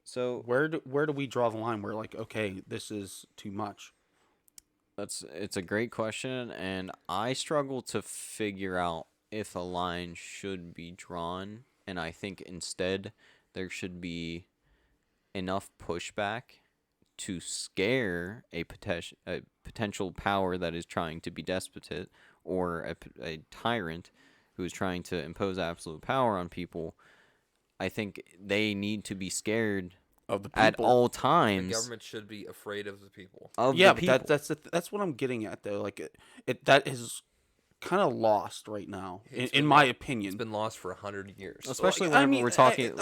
So where do we draw the line where okay, this is too much? It's a great question, and I struggle to figure out if a line should be drawn, and I think instead there should be enough pushback to scare a potential power that is trying to be despotic, or a tyrant who is trying to impose absolute power on people. I think they need to be scared of the people at all times. The government should be afraid of the people. But that's what I'm getting at though. That is kind of lost right now, in my opinion. It's been lost for 100 years. Especially whenever we're talking.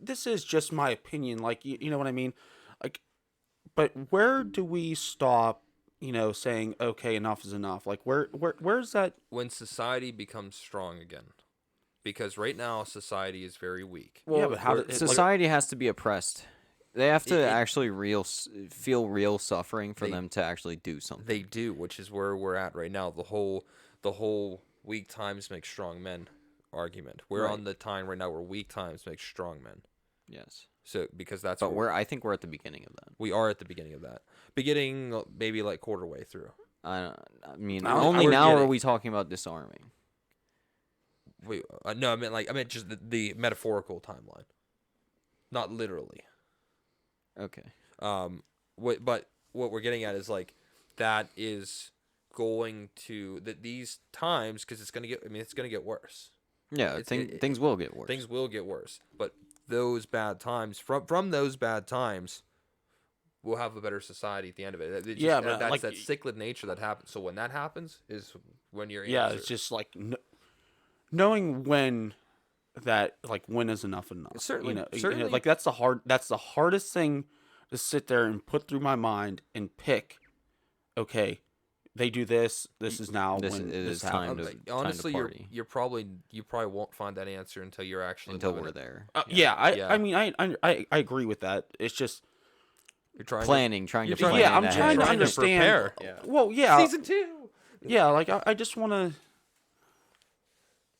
This is just my opinion. You know what I mean? But where do we stop? Saying okay, enough is enough. Where's that? When society becomes strong again. Because right now society is very weak. Well, yeah, but society has to be oppressed. They have to actually feel real suffering for them to actually do something. They do, which is where we're at right now. The whole weak times make strong men argument. We're on the time right now where weak times make strong men. Yes. So because that's. But I think we're at the beginning of that. We are at the beginning of that. Beginning maybe quarter way through. Only now are we talking about disarming. Wait, no, I meant just the metaphorical timeline, not literally. Okay. But what we're getting at is that is going to these times, because it's gonna get worse. Yeah, things will get worse. Things will get worse, but those bad times from those bad times, we'll have a better society at the end of it. That's that cyclic nature that happens. So when that happens is when you're it's just knowing when when is enough. Certainly. That's the hardest thing to sit there and put through my mind and pick. Okay, they do this. This is now when it is time to honestly, time to party. you probably won't find that answer until you're actually we're there. I mean, I agree with that. It's just you're trying trying to plan. Yeah, I'm trying to understand. Yeah. Well, yeah. Season 2. Yeah, I just want to.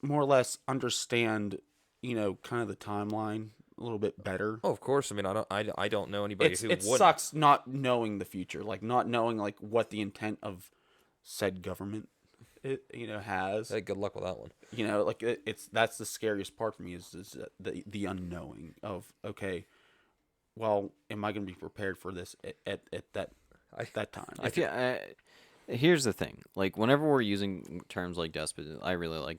more or less understand, kind of the timeline a little bit better. Oh, of course. I mean, I don't know anybody who It wouldn't. sucks not knowing the future, like not knowing like what the intent of said government has. Hey, good luck with that one. Like it's that's the scariest part for me is the unknowing of, okay, well, am I going to be prepared for this at that time? I feel. Here's the thing. Like, whenever we're using terms like despotism, I really like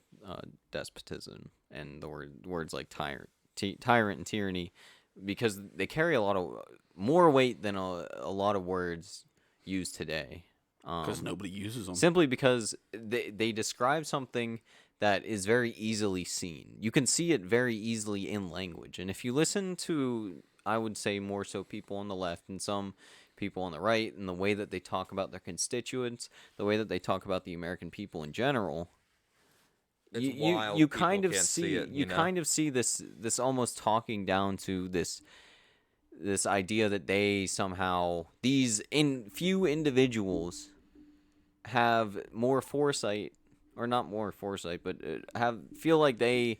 despotism and the words like tyrant and tyranny, because they carry a lot of more weight than a lot of words used today. Because nobody uses them. Simply because they describe something that is very easily seen. You can see it very easily in language. And if you listen to, I would say more so people on the left and some people on the right, and the way that they talk about their constituents, the way that they talk about the American people in general, you kind of see it, you kind of see this almost talking down to this idea that they somehow, these few individuals have more foresight, or not more foresight, but feel like they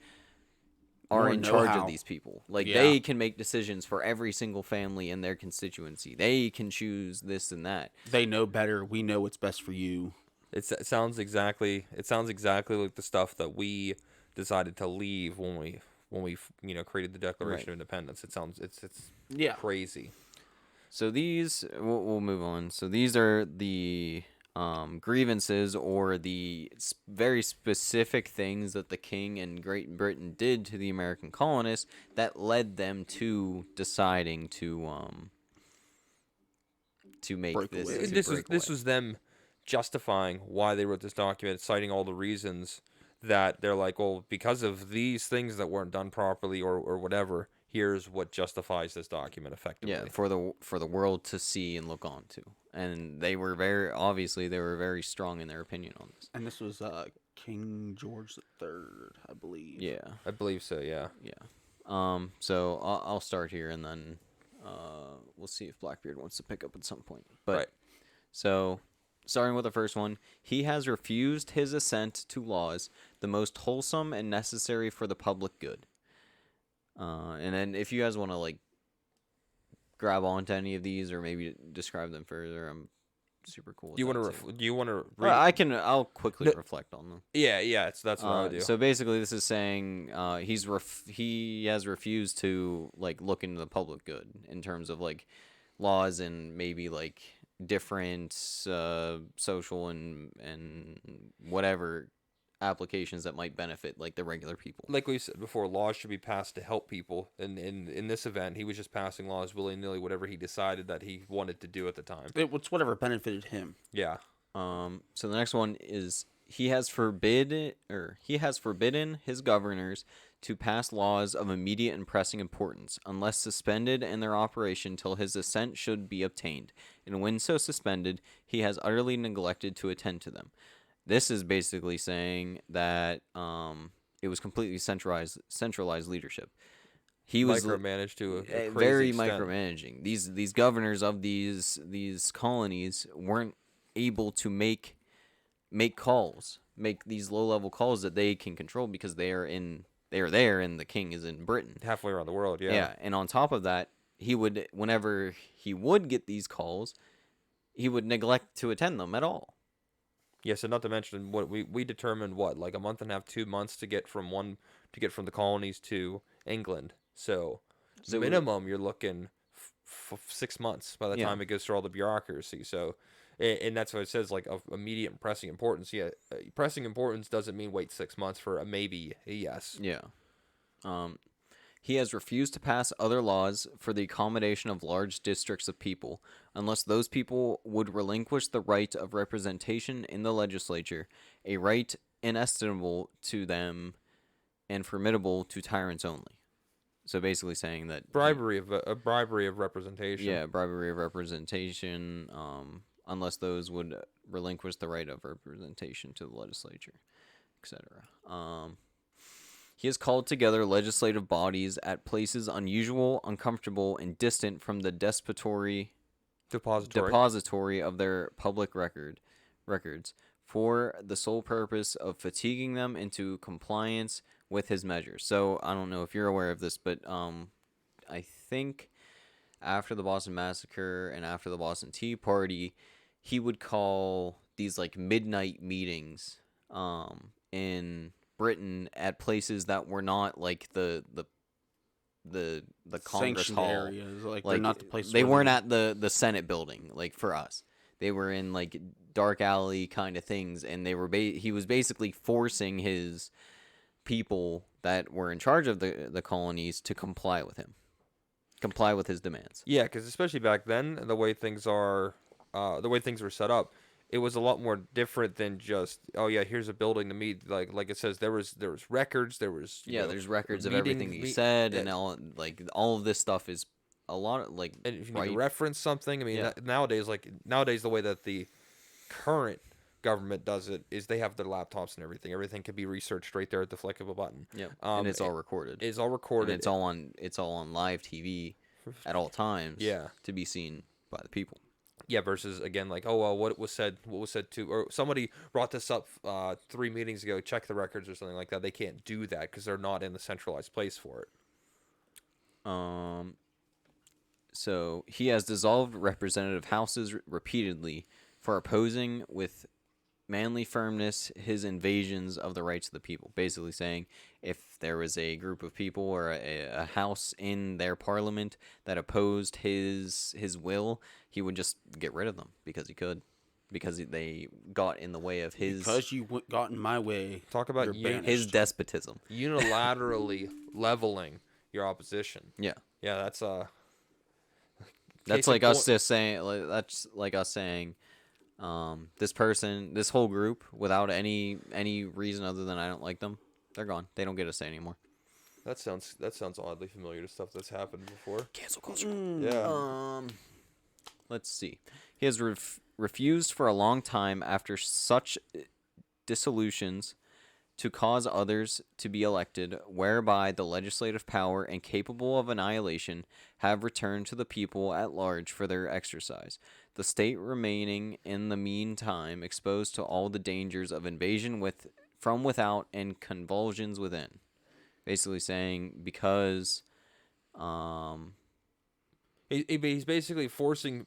are More in charge know-how. of these people. Like, Yeah. they can make decisions for every single family in their constituency. They can choose this and that. They know better. We know what's best for you. It sounds exactly like the stuff that we decided to leave when we created the Declaration Right. of Independence. It sounds it's Yeah. crazy. So these, we'll move on. So these are the grievances, or the very specific things that the King and Great Britain did to the American colonists that led them to deciding to make Break this. away. to This break this away. was them justifying why they wrote this document, citing all the reasons that they're like, well, because of these things that weren't done properly or whatever, here's what justifies this document effectively. Yeah, for the world to see and look on to. And they were very strong in their opinion on this. And this was King George III, I believe. Yeah. I believe so, yeah. Yeah. So I'll start here, and then we'll see if Blackbeard wants to pick up at some point. But Right. So, starting with the first one, he has refused his assent to laws, the most wholesome and necessary for the public good. And then if you guys want to like grab onto any of these or maybe describe them further, I'm super cool. Do you want to I'll quickly reflect on them. Yeah, that's what I would do. So basically, this is saying he has refused to like look into the public good in terms of like laws and maybe like different social and whatever applications that might benefit like the regular people. Like we said before, laws should be passed to help people. And in this event, he was just passing laws willy-nilly, whatever he decided that he wanted to do at the time. It's whatever benefited him. Yeah. So the next one is he has forbidden his governors to pass laws of immediate and pressing importance, unless suspended in their operation till his assent should be obtained, and when so suspended, he has utterly neglected to attend to them. This is basically saying that it was completely centralized leadership. He was micromanaged to a crazy very extent. micromanaging. These governors of these colonies weren't able to make calls, make these low level calls that they can control because they are there and the king is in Britain. Halfway around the world, yeah. Yeah, and on top of that, whenever he would get these calls, he would neglect to attend them at all. Yes, and not to mention what we determined like a month and a half, 2 months to get from the colonies to England. So minimum you're looking 6 months by the time it goes through all the bureaucracy. So, and that's what it says, like of immediate and pressing importance. Yeah, pressing importance doesn't mean wait 6 months for a maybe, a yes. Yeah. He has refused to pass other laws for the accommodation of large districts of people, unless those people would relinquish the right of representation in the legislature, a right inestimable to them and formidable to tyrants only. So basically saying that Bribery of representation. Yeah, bribery of representation, unless those would relinquish the right of representation to the legislature, etc. He has called together legislative bodies at places unusual, uncomfortable, and distant from the depository Depository of their public records, for the sole purpose of fatiguing them into compliance with his measures. So I don't know if you're aware of this, but I think after the Boston Massacre and after the Boston Tea Party, he would call these like midnight meetings in Britain at places that were not like the Congress Sanctioned Hall areas, like they're not the place. They where weren't at the Senate building, like for us. They were in like dark alley kind of things, and they were he was basically forcing his people that were in charge of the colonies to comply with him, comply with his demands. Yeah, because especially back then, the way things were set up, it was a lot more different than just, oh yeah, here's a building to meet. Like it says, there was records, there was there's records of meetings, everything he said, and all of this stuff is a lot of like. And if you need to reference something, I mean, Yeah. nowadays the way that the current government does it is they have their laptops and everything. Everything can be researched right there at the flick of a button. Yeah, and it's all recorded. It's all recorded. And it's all on live TV at all times. Yeah. To be seen by the people. Yeah, versus again, like, oh well, what was said to, or somebody brought this up 3 meetings ago. Check the records or something like that. They can't do that because they're not in the centralized place for it. So he has dissolved representative houses repeatedly for opposing with manly firmness his invasions of the rights of the people. Basically saying if there was a group of people or a house in their parliament that opposed his will, he would just get rid of them because he could. Because they got in the way of his... Because you got in my way. Talk about his despotism. Unilaterally leveling your opposition. Yeah. Yeah, that's That's like us just saying. That's like us saying, this whole group, without any reason other than I don't like them, they're gone. They don't get a say anymore. That sounds oddly familiar to stuff that's happened before. Cancel culture. Yeah. Let's see. He has refused for a long time after such dissolutions to cause others to be elected, whereby the legislative power and capable of annihilation have returned to the people at large for their exercise, the state remaining in the meantime exposed to all the dangers of invasion from without and convulsions within. Basically saying because he's basically forcing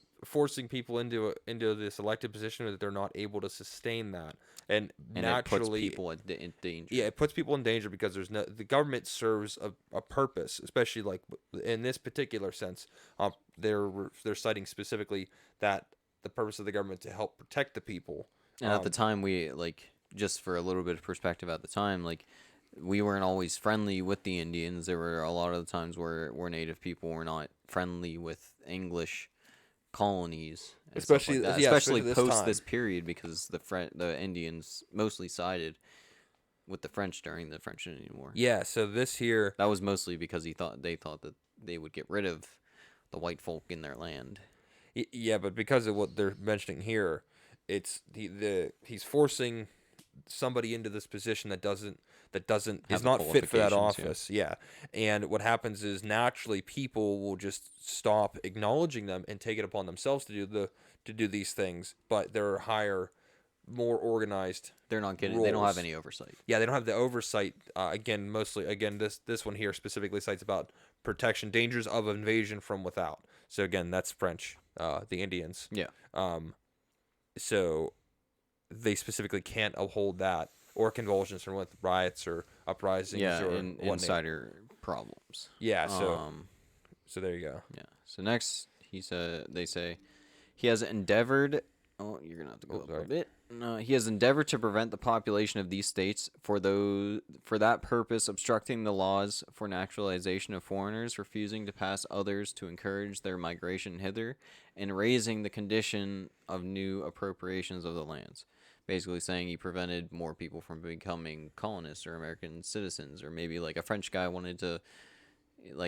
people into this elected position that they're not able to sustain that, and naturally it puts people in danger. Yeah, it puts people in danger because the government serves a purpose, especially like in this particular sense. They're citing specifically that the purpose of the government to help protect the people. And at the time, we just for a little bit of perspective at the time, we weren't always friendly with the Indians. There were a lot of the times where Native people were not friendly with English colonies, especially post this period, because the Indians mostly sided with the French during the French Indian War. Yeah, so this here, that was mostly because they thought that they would get rid of the white folk in their land. Yeah, but because of what they're mentioning here, he's forcing somebody into this position that is not fit for that office. Yeah. And what happens is naturally people will just stop acknowledging them and take it upon themselves to do these things, but they're higher, more organized. They don't have any oversight. Yeah, they don't have the oversight. This one here specifically cites about protection, dangers of invasion from without. So again, that's French, the Indians. Yeah. So they specifically can't uphold that, or convulsions from with riots or uprisings or insider problems. Yeah, so there you go. Yeah. So next, they say he has endeavored. Oh, you're gonna have to go up a bit. No, he has endeavored to prevent the population of these states for that purpose, obstructing the laws for naturalization of foreigners, refusing to pass others to encourage their migration hither, and raising the condition of new appropriations of the lands. Basically saying he prevented more people from becoming colonists or American citizens, or maybe like a French guy wanted to,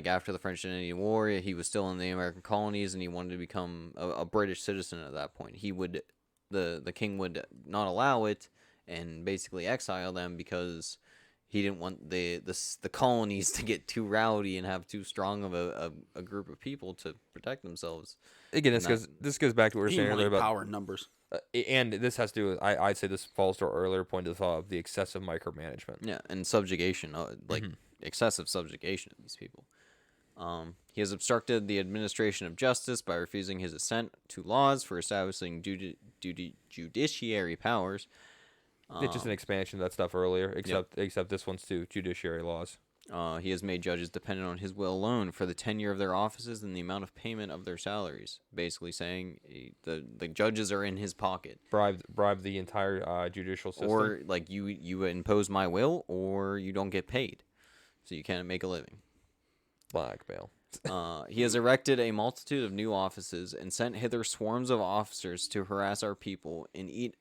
after the French Indian War, he was still in the American colonies and he wanted to become a British citizen at that point. The king would not allow it and basically exile them because he didn't want the colonies to get too rowdy and have too strong of a group of people to protect themselves Again, And this goes back to what we were He saying wanted earlier about power in numbers. and this has to do with I'd say this falls to our earlier point of the excessive micromanagement. Yeah, and subjugation, like excessive subjugation of these people. He has obstructed the administration of justice by refusing his assent to laws for establishing judiciary powers. It's just an expansion of that stuff earlier, except this one's to judiciary laws. He has made judges dependent on his will alone for the tenure of their offices and the amount of payment of their salaries. Basically saying the judges are in his pocket. Bribe the entire judicial system. Or like you impose my will, or you don't get paid, so you can't make a living. Blackmail. He has erected a multitude of new offices and sent hither swarms of officers to harass our people and eat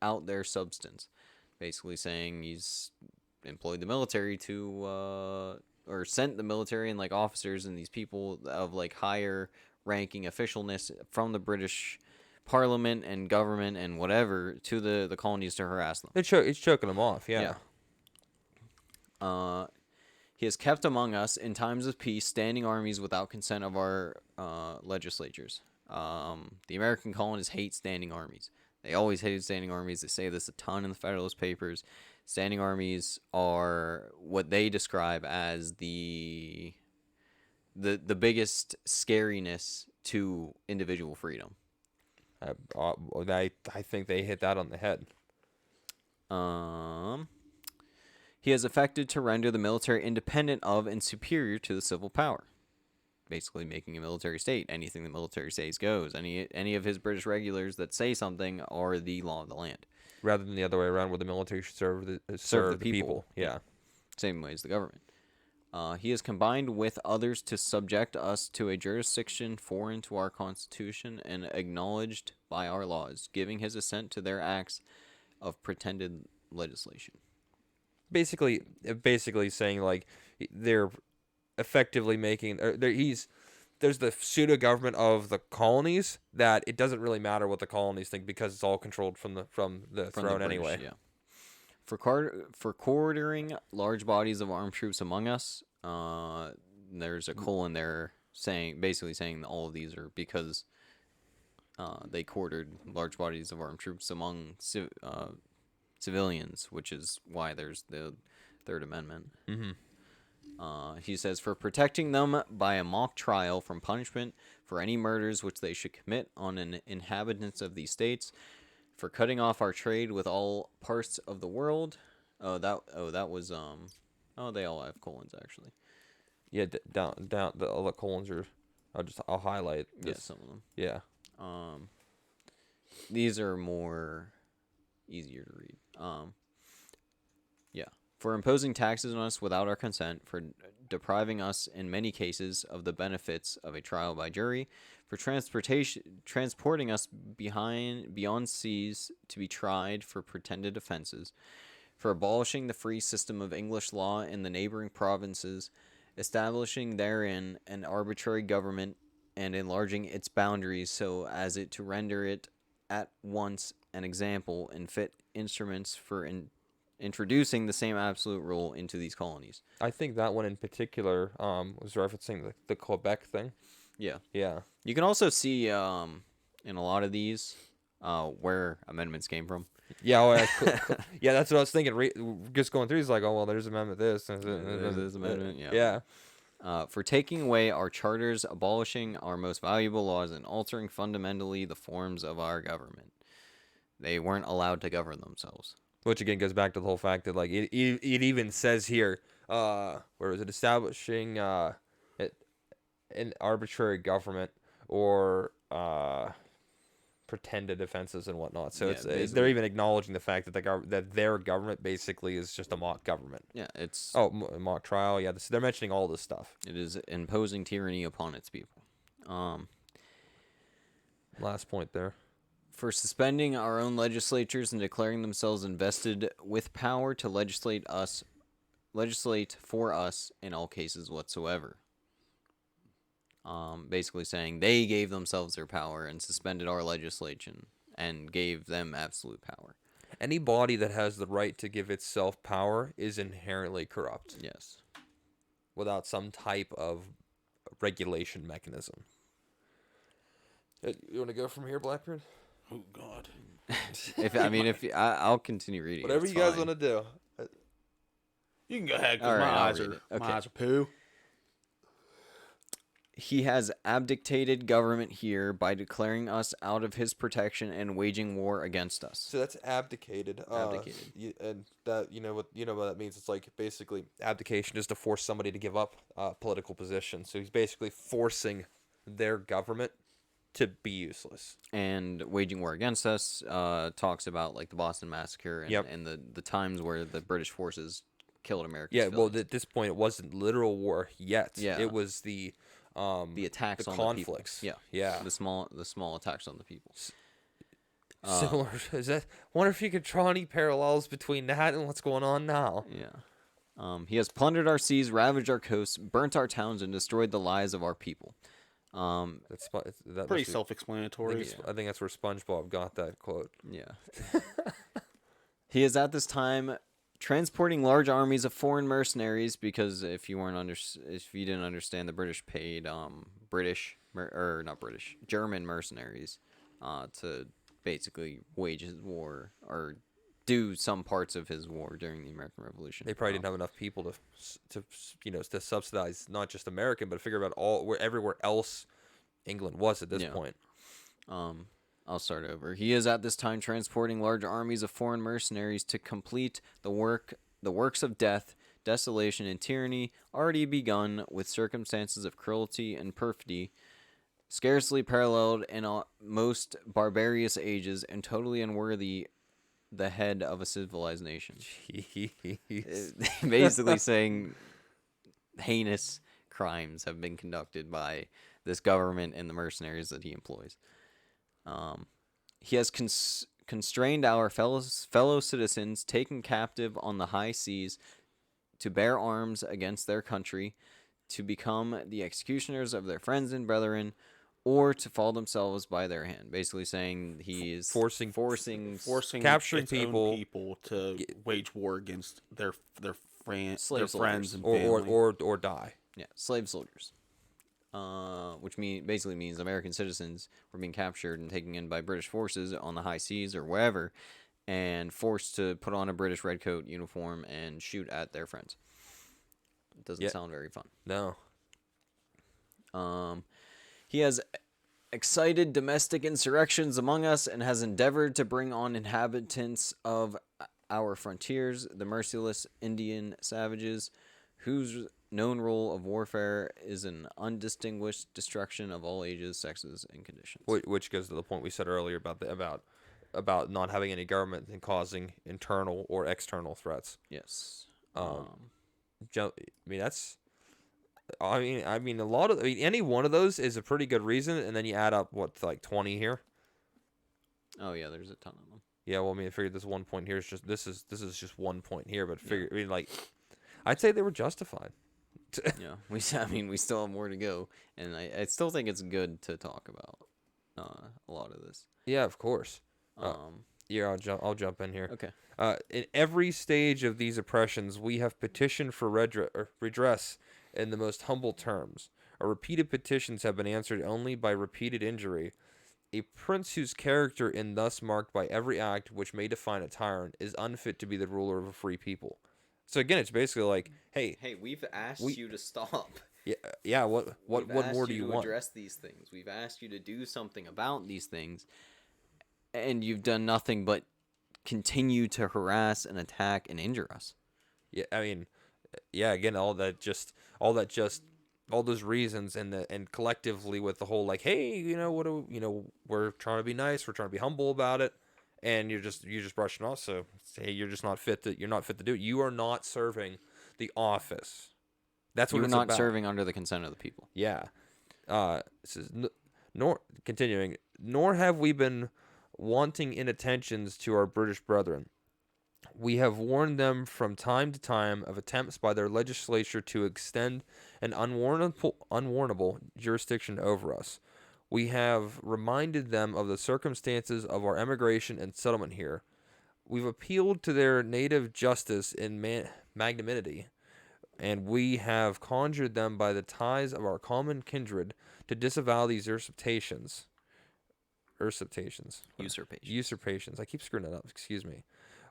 out their substance. Basically saying he's employed the military to or sent the military and like officers and these people of like higher ranking officialness from the British Parliament and government and whatever to the colonies to harass them. It's choking them off. Yeah. He has kept among us in times of peace standing armies without consent of our legislatures. The American colonists hate standing armies. They always hated standing armies. They say this a ton in the Federalist Papers. Standing armies are what they describe as the biggest scariness to individual freedom. I think they hit that on the head. He has effected to render the military independent of and superior to the civil power. Basically making a military state. Anything the military says goes. Any of his British regulars that say something are the law of the land. Rather than the other way around where the military should serve the people. Yeah. Same way as the government. He has combined with others to subject us to a jurisdiction foreign to our Constitution and acknowledged by our laws, giving his assent to their acts of pretended legislation. Basically saying like they're effectively making there's the pseudo government of the colonies that it doesn't really matter what the colonies think because it's all controlled from the throne anyway. Yeah. For quartering large bodies of armed troops among us, there's a colon there basically saying that all of these are because they quartered large bodies of armed troops among civilians, which is why there's the Third Amendment. Mm-hmm. He says, for protecting them by a mock trial from punishment for any murders which they should commit on an inhabitants of these states, for cutting off our trade with all parts of the world. That was they all have colons actually. Yeah, down all the colons are. I'll highlight this. Yeah, some of them. Yeah. These are more easier to read. For imposing taxes on us without our consent, for depriving us in many cases of the benefits of a trial by jury, for transporting us beyond seas to be tried for pretended offenses, for abolishing the free system of English law in the neighboring provinces, establishing therein an arbitrary government and enlarging its boundaries so as to render it at once an example and fit instruments for introducing the same absolute rule into these colonies. I think that one in particular was referencing the Quebec thing. Yeah. Yeah. You can also see in a lot of these where amendments came from. Yeah, yeah, that's what I was thinking. Just going through, he's like, oh, well, there's amendment this. There's this amendment, Yeah. For taking away our charters, abolishing our most valuable laws, and altering fundamentally the forms of our government. They weren't allowed to govern themselves. Which again goes back to the whole fact that like it even says here, where was it, establishing an arbitrary government or pretended offenses and whatnot. So they're even acknowledging the fact that their government basically is just a mock government. Yeah, it's mock trial. Yeah, they're mentioning all this stuff. It is imposing tyranny upon its people. Last point there. For suspending our own legislatures and declaring themselves invested with power to legislate for us in all cases whatsoever. Basically saying they gave themselves their power and suspended our legislation and gave them absolute power. Any body that has the right to give itself power is inherently corrupt. Yes. Without some type of regulation mechanism. You want to go from here, Blackbeard? Oh God. I'll continue reading. Whatever it's you guys fine. want to do. You can go ahead, All because right, I'll my read it. Okay. eyes are poo. He has abdicated government here by declaring us out of his protection and waging war against us. So that's abdicated. Abdicated. And that what that means. It's like basically abdication is to force somebody to give up political position. So he's basically forcing their government to be useless. And waging war against us talks about like the Boston Massacre and the times where the British forces killed Americans. Yeah, well, at this point, it wasn't literal war yet. Yeah. It was the attacks the on conflicts. the people. Yeah. The small attacks on the people. Similar. Is that? Wonder if you could draw any parallels between that and what's going on now. Yeah. He has plundered our seas, ravaged our coasts, burnt our towns, and destroyed the lives of our people. That Pretty must be- self-explanatory. I think that's where SpongeBob got that quote. Yeah. He is at this time transporting large armies of foreign mercenaries because if you didn't understand, the British paid German mercenaries to basically wage his war or do some parts of his war during the American Revolution. They probably didn't have enough people to subsidize not just American, but figure out everywhere else England was at this point. I'll start over. He is at this time transporting large armies of foreign mercenaries to complete the works of death, desolation, and tyranny already begun with circumstances of cruelty and perfidy scarcely paralleled in most barbarous ages and totally unworthy the head of a civilized nation. Basically saying heinous crimes have been conducted by this government and the mercenaries that he employs. He has constrained our fellow citizens taken captive on the high seas to bear arms against their country, to become the executioners of their friends and brethren, or to fall themselves by their hand. Basically saying he is Forcing capturing its people to wage war against their friends and family. or die. Yeah, slave soldiers. Which basically means American citizens were being captured and taken in by British forces on the high seas or wherever, and forced to put on a British redcoat uniform and shoot at their friends. It doesn't sound very fun. No. He has excited domestic insurrections among us and has endeavored to bring on inhabitants of our frontiers, the merciless Indian savages, whose known role of warfare is an undistinguished destruction of all ages, sexes, and conditions. Which goes to the point we said earlier about not having any government and causing internal or external threats. Yes. Any one of those is a pretty good reason, and then you add up 20 here. Oh yeah, there's a ton of them. Yeah, well, I figured this one point here is just this is just 1 point here, but I'd say they were justified. Yeah, we still have more to go, and I still think it's good to talk about a lot of this. Yeah, of course. Yeah, I'll jump in here. Okay. In every stage of these oppressions, we have petitioned for redress in the most humble terms. Our repeated petitions have been answered only by repeated injury. A prince whose character is thus marked by every act which may define a tyrant is unfit to be the ruler of a free people. So again, it's basically like, hey, we've asked you to stop. Yeah. What more do you want? Address these things. We've asked you to do something about these things, and you've done nothing but continue to harass and attack and injure us. Yeah. Again, all those reasons and collectively with the whole hey, we're trying to be nice, we're trying to be humble about it. And you're just brushing off. So hey, you're not fit to do it. You are not serving the office. That's what you're it's not about. Serving under the consent of the people. Yeah. This is continuing. Nor have we been wanting inattentions to our British brethren. We have warned them from time to time of attempts by their legislature to extend an unwarrantable jurisdiction over us. We have reminded them of the circumstances of our emigration and settlement here. We've appealed to their native justice and magnanimity, and we have conjured them by the ties of our common kindred to disavow these usurpations. Usurpations. I keep screwing that up. Excuse me.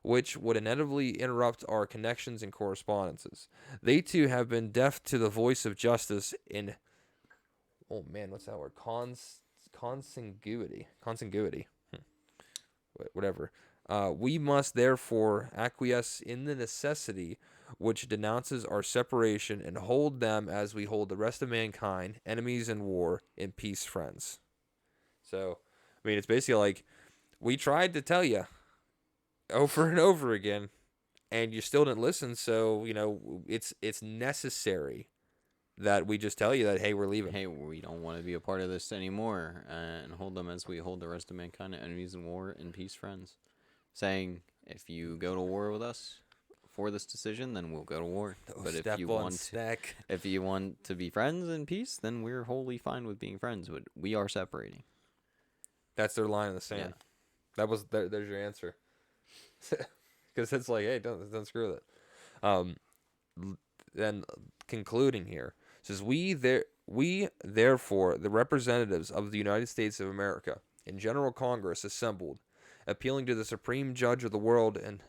Which would inevitably interrupt our connections and correspondences. They too have been deaf to the voice of justice in, oh man, what's that word? Consanguity. Whatever. We must therefore acquiesce in the necessity which denounces our separation and hold them as we hold the rest of mankind, enemies in war, in peace friends. So, I mean, it's basically like, we tried to tell you over and over again, and you still didn't listen. So, it's necessary that we just tell you that, hey, we're leaving. Hey, we don't want to be a part of this anymore, and hold them as we hold the rest of mankind, enemies in war, and peace friends. Saying, if you go to war with us for this decision, then we'll go to war. But if you want to be friends in peace, then we're wholly fine with being friends. But we are separating. That's their line in the sand. Yeah. There's your answer. Because it's like, hey, don't screw with it. Then concluding here, it says, we therefore, the representatives of the United States of America in General Congress assembled, appealing to the supreme judge of the world and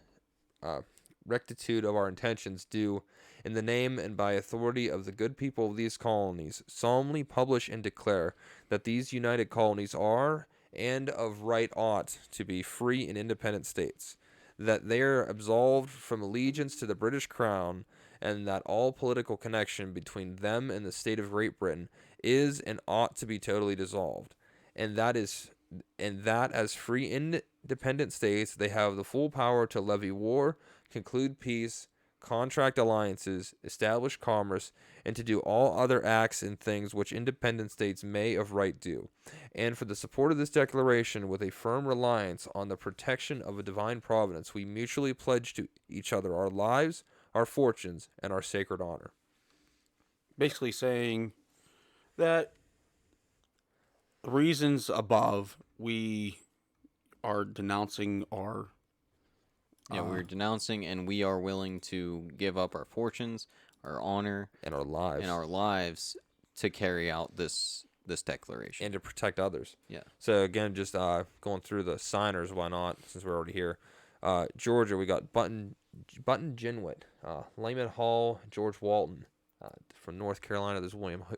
rectitude of our intentions, do, in the name and by authority of the good people of these colonies, solemnly publish and declare that these united colonies are, and of right ought to be, free and independent states, that they are absolved from allegiance to the British Crown, and that all political connection between them and the state of Great Britain is and ought to be totally dissolved, and that as free independent states they have the full power to levy war, conclude peace, contract alliances, establish commerce, and to do all other acts and things which independent states may of right do. And for the support of this declaration, with a firm reliance on the protection of a divine providence, we mutually pledge to each other our lives, our fortunes, and our sacred honor. Basically saying that the reasons above, we are denouncing our... we're denouncing, and we are willing to give up our fortunes, our honor, and our lives to carry out this declaration and to protect others. Yeah. So again, just going through the signers, why not? Since we're already here, Georgia, we got Button Ginwit, Lyman Hall, George Walton. From North Carolina, there's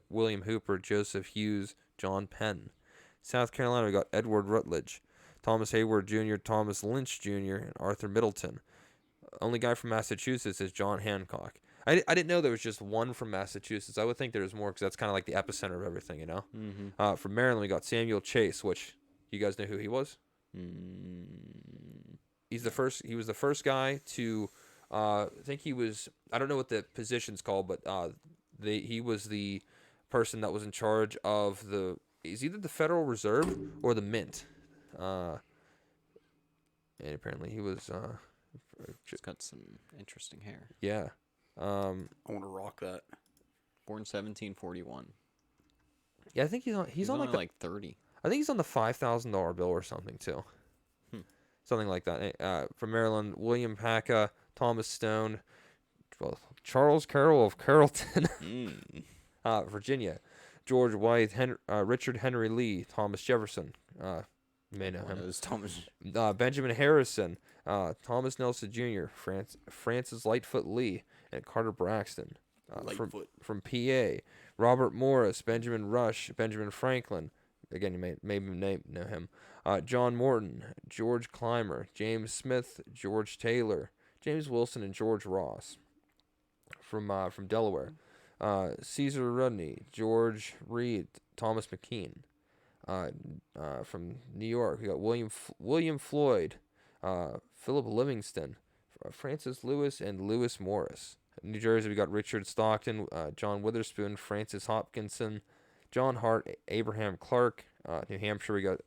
William Hooper, Joseph Hughes, John Penn. South Carolina, we got Edward Rutledge, Thomas Hayward Jr., Thomas Lynch Jr., and Arthur Middleton. Only guy from Massachusetts is John Hancock. I didn't know there was just one from Massachusetts. I would think there was more because that's kind of like the epicenter of everything, Mm-hmm. From Maryland, we got Samuel Chase, which you guys know who he was? He was the first guy to, I think he was, I don't know what the position's called, but he was the person that was in charge of is either the Federal Reserve or the Mint. And apparently he was... He's got some interesting hair. Yeah. I want to rock that. Born 1741. Yeah, I think he's on like 30. I think he's on the $5,000 bill or something too. Something like that. From Maryland, William Paca, Thomas Stone, Charles Carroll of Carrollton. Virginia, George Wythe, Richard Henry Lee, Thomas Jefferson. You may know him. Thomas. Benjamin Harrison, Thomas Nelson Jr., Francis Lightfoot Lee, and Carter Braxton. From PA, Robert Morris, Benjamin Rush, Benjamin Franklin. Again, you may know him. John Morton, George Clymer, James Smith, George Taylor, James Wilson, and George Ross. From Delaware, Caesar Rudney, George Reed, Thomas McKean. From New York, we got William Floyd, Philip Livingston, Francis Lewis, and Lewis Morris. In New Jersey, we got Richard Stockton, John Witherspoon, Francis Hopkinson, John Hart, Abraham Clark. New Hampshire, we got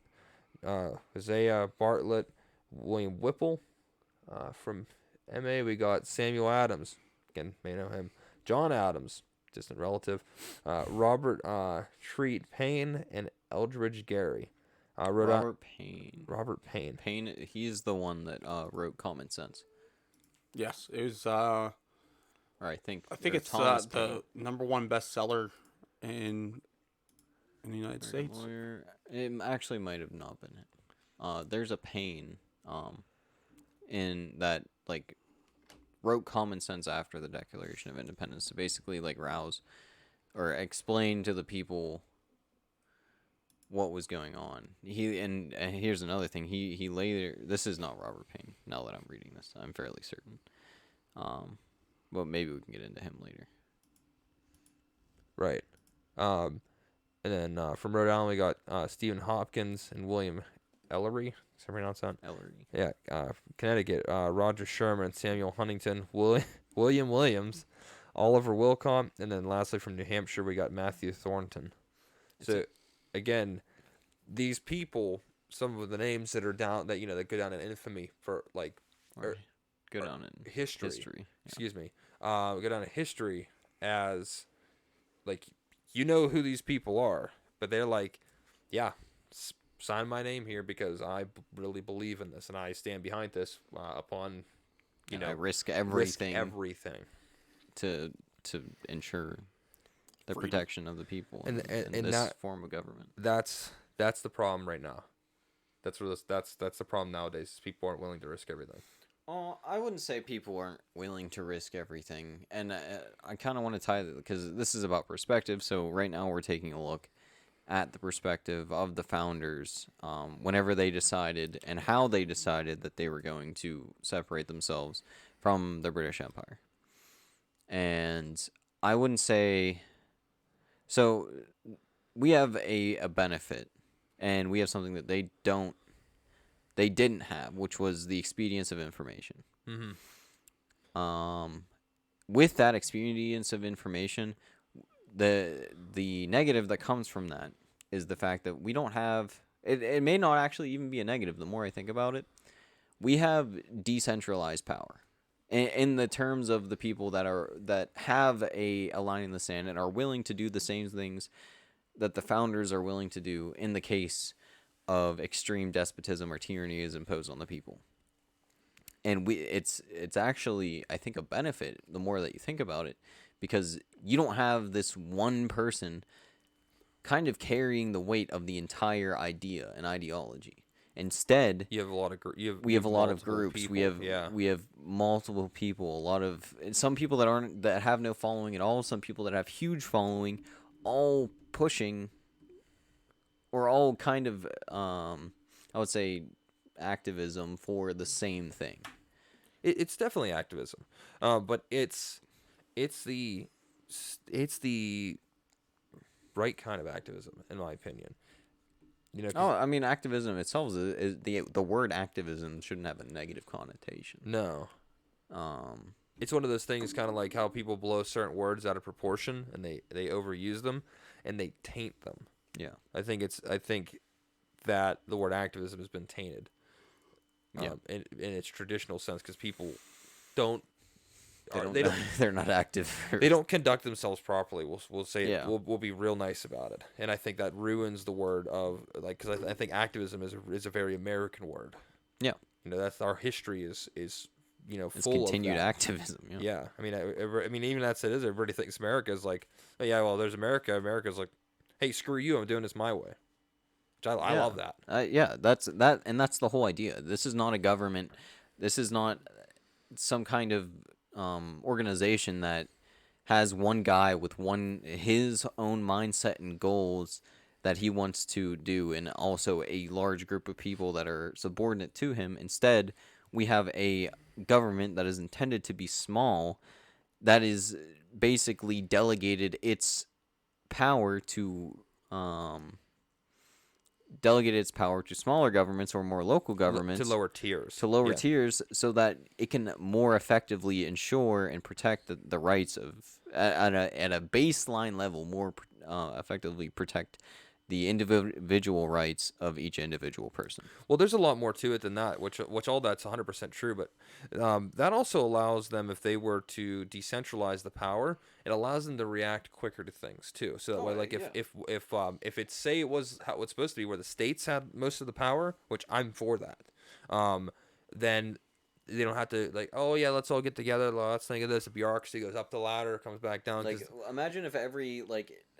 Hosea Bartlett, William Whipple. From MA, we got Samuel Adams. Again, may know him. John Adams, distant relative. Robert Treat Payne, and Eldridge Gary. Robert Payne. Robert Payne. Payne, he's the one that wrote Common Sense. Yes, it was... or I think it's the number one bestseller in the United States. It actually might have not been it. There's a pain in that, like, wrote common sense after the Declaration of Independence to basically, like, rouse or explain to the people what was going on. And here's another thing. He later, this is not Robert Payne, now that I'm reading this. I'm fairly certain. But maybe we can get into him later. Right. And then from Rhode Island, we got Stephen Hopkins and William Ellery. Is that pronounce that? Ellery. Yeah. Connecticut, Roger Sherman, Samuel Huntington, William Williams, Oliver Wilcott, and then lastly from New Hampshire, we got Matthew Thornton. So, again, these people, some of the names that are down, that that go down in infamy for Go down in history. Yeah. Excuse me. Go down in history as who these people are, but they're like, yeah, sign my name here because I really believe in this and I stand behind this upon, I risk everything. To ensure the protection of the people and this that form of government. That's the problem right now. That's the problem nowadays. Is people aren't willing to risk everything. I wouldn't say people aren't willing to risk everything, and I kind of want to tie that because this is about perspective. So right now we're taking a look at the perspective of the founders, whenever they decided and how they decided that they were going to separate themselves from the British Empire. And I wouldn't say so. We have a benefit, and we have something that they didn't have, which was the expedience of information. Mm-hmm. With that expedience of information, the negative that comes from that is the fact that we don't have it. It may not actually even be a negative. The more I think about it, we have decentralized power. In the terms of the people that have a line in the sand and are willing to do the same things that the founders are willing to do in the case of extreme despotism or tyranny is imposed on the people. And it's actually, I think, a benefit the more that you think about it, because you don't have this one person kind of carrying the weight of the entire idea and ideology. Instead, you have a lot of we have a lot of groups. People. We have multiple people. A lot of some people that have no following at all. Some people that have huge following, all pushing, or all kind of I would say activism for the same thing. It's definitely activism, but it's the right kind of activism, in my opinion. I mean, activism itself is the word activism shouldn't have a negative connotation. No. It's one of those things, kind of like how people blow certain words out of proportion and they overuse them and they taint them. Yeah. I think that the word activism has been tainted. In its traditional sense, because people they're not active. They don't conduct themselves properly. We'll say Yeah. we'll be real nice about it, and I think that ruins the word of because I think activism is a very American word. Yeah, that's our history is it's full continued of that. activism. Yeah. I mean even that said, everybody thinks America is like, oh yeah, well there's America. America's like, hey, screw you, I'm doing this my way. Which I love that. That's the whole idea. This is not a government. This is not some kind of organization that has one guy with his own mindset and goals that he wants to do, and also a large group of people that are subordinate to him. Instead, we have a government that is intended to be small, that is basically delegated its power to smaller governments or more local governments, to lower tiers, tiers, so that it can more effectively ensure and protect the rights of at a baseline level, more effectively protect the individual rights of each individual person. Well, there's a lot more to it than that, which all that's 100% true, but that also allows them, if they were to decentralize the power, it allows them to react quicker to things too. So that way, like if it's, say it was how it's supposed to be, where the states had most of the power, which I'm for that, then they don't have to oh yeah, let's all get together, let's think of this. The bureaucracy goes up the ladder, comes back down. Imagine if every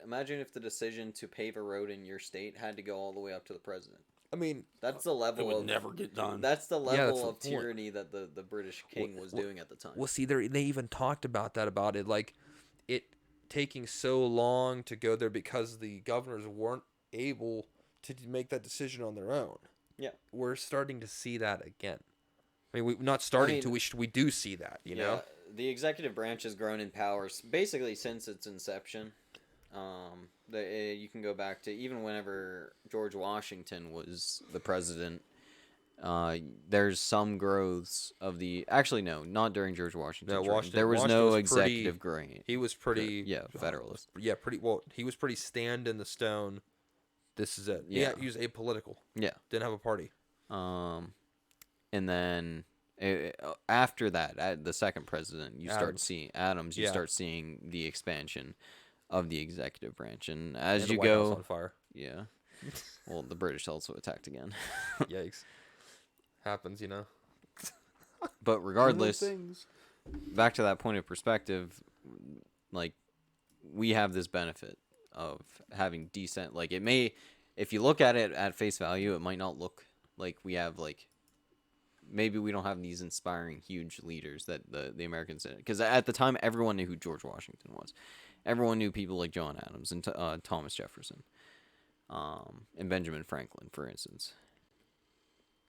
imagine if the decision to pave a road in your state had to go all the way up to the president. I mean, That's the It level would of never get done. That's the Yeah, level that's the of point. tyranny that the British king was doing at the time. well, see, they even talked about it, like it taking so long to go there because the governors weren't able to make that decision on their own. Yeah. We're starting to see that again. I mean, we're not starting to. We do see that, you know. The executive branch has grown in powers basically since its inception. You can go back to even whenever George Washington was the president. There's some growths of the. Actually, no, not during George Washington's No, reign. Washington. There was Washington no was executive grain. He was pretty. Yeah, federalist. Yeah, pretty well. He was pretty stand in the stone. This is it. Yeah. He was apolitical. Yeah. Didn't have a party. And then after that, the second president, you start Adams. seeing Adams. You Yeah. start seeing the expansion of the executive branch, and as And the you White House go, on fire. yeah. Well, the British also attacked again. Yikes. Happens, you know. But regardless, Things. back to that point of perspective, like we have this benefit of having decent. Like it may, if you look at it at face value, it might not look like we have like. Maybe we don't have these inspiring, huge leaders that the Americans did. Because at the time, everyone knew who George Washington was. Everyone knew people like John Adams and Thomas Jefferson, and Benjamin Franklin, for instance.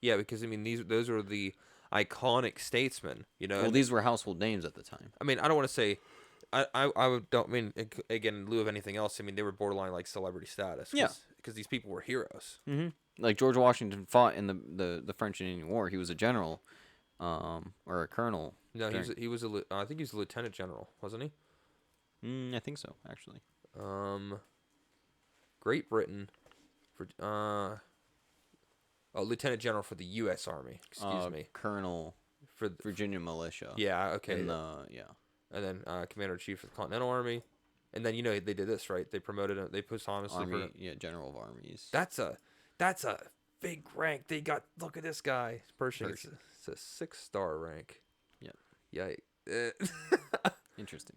Yeah, because I mean those are the iconic statesmen, you know. Well, these were household names at the time. I mean, I don't want to say, don't mean again in lieu of anything else. I mean, they were borderline like celebrity status. Yeah. Because these people were heroes. Mm-hmm. Like George Washington fought in the French and Indian War. He was a general, or a colonel. No, he was I think he was a lieutenant general, wasn't he? I think so, actually. Great Britain, for lieutenant general for the U.S. Army. Excuse me. Colonel For Virginia militia. yeah, okay. And And then commander in chief of the Continental Army, and then they did this right. They promoted him. They put Thomas. Army, General of Armies. That's a big rank. They got look at this guy. Pershing. It's a 6-star rank. Yep. Yeah. Interesting.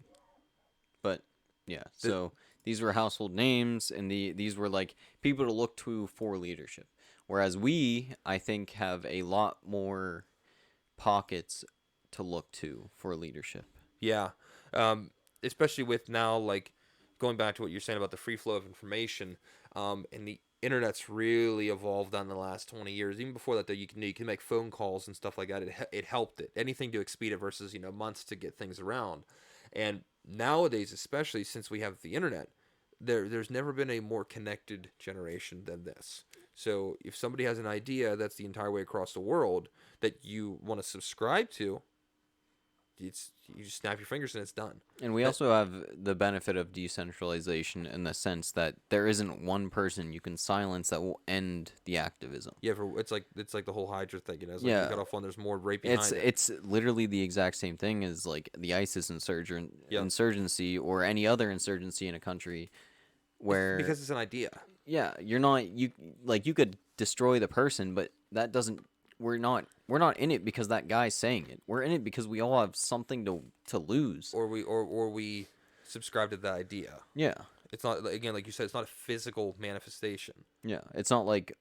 But yeah, so these were household names, and these were like people to look to for leadership. Whereas we, I think, have a lot more pockets to look to for leadership. Yeah. Especially with now, like, going back to what you're saying about the free flow of information, and the internet's really evolved on the last 20 years. Even before that, though, you can make phone calls and stuff like that. It helped it. Anything to expedite it versus, months to get things around. And nowadays, especially since we have the internet, there's never been a more connected generation than this. So if somebody has an idea that's the entire way across the world that you want to subscribe to, you just snap your fingers and it's done. And we also have the benefit of decentralization in the sense that there isn't one person you can silence that will end the activism. Yeah, it's like the whole Hydra thing. It's like you cut off one, there's more right behind it. It's literally the exact same thing as like the ISIS insurgency or any other insurgency in a country, where because it's an idea. Yeah, you could destroy the person, but that doesn't. We're not in it because that guy's saying it. We're in it because we all have something to lose. Or we subscribe to the idea. Yeah. It's not, again, like you said, it's not a physical manifestation. Yeah, it's not like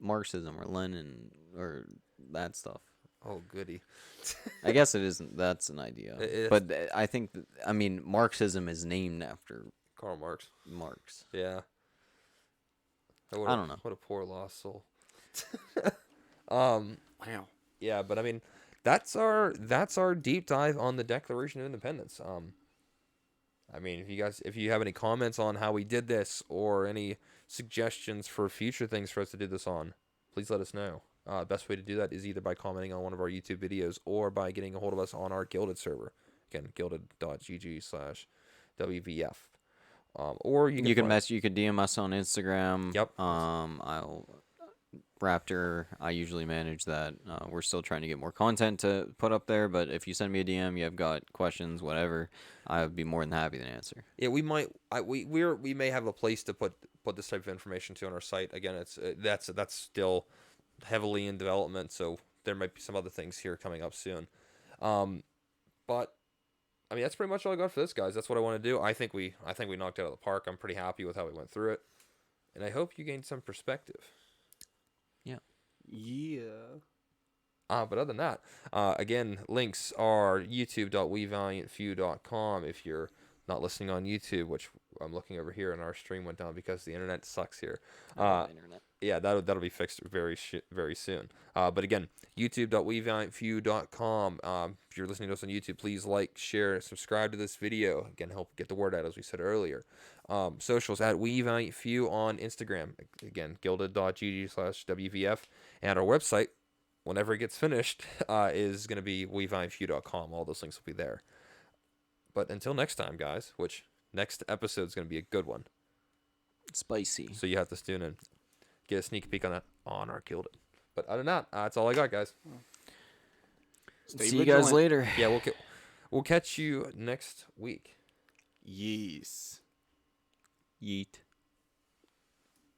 Marxism or Lenin or that stuff. Oh, goody. I guess it isn't. That's an idea. But I think Marxism is named after Karl Marx. Yeah. I don't know. What a poor lost soul. Wow. Yeah, but that's our deep dive on the Declaration of Independence. If you have any comments on how we did this or any suggestions for future things for us to do this on, please let us know. Best way to do that is either by commenting on one of our YouTube videos or by getting a hold of us on our Gilded server. Again, gilded.gg/WVF. Or you could DM us on Instagram. Yep. Raptor, I usually manage that. We're still trying to get more content to put up there, but if you send me a DM, you have got questions, whatever, I would be more than happy to answer. Yeah, we may have a place to put this type of information to on our site. Again, that's still heavily in development, so there might be some other things here coming up soon. But I mean, that's pretty much all I got for this, guys. That's what I want to do. I think we knocked it out of the park. I'm pretty happy with how we went through it, and I hope you gained some perspective. Yeah. Yeah. But other than that, again, links are youtube.wevaliantfew.com if you're not listening on YouTube, which I'm looking over here and our stream went down because the internet sucks here. Internet. Yeah, that'll be fixed very soon. But again, youtube.wevaliantfew.com. If you're listening to us on YouTube, please like, share, subscribe to this video. Again, help get the word out, as we said earlier. Socials at We Valiant Few on Instagram. Again, gilded.gg/WVF. And our website, whenever it gets finished, is going to be wevaliantfew.com. All those links will be there. But until next time, guys, which next episode is going to be a good one. Spicy. So you have to tune in. Get a sneak peek on that on our Gilded. But other than that, that's all I got, guys. See you guys later. Yeah, we'll catch you next week. Yes. Yeet.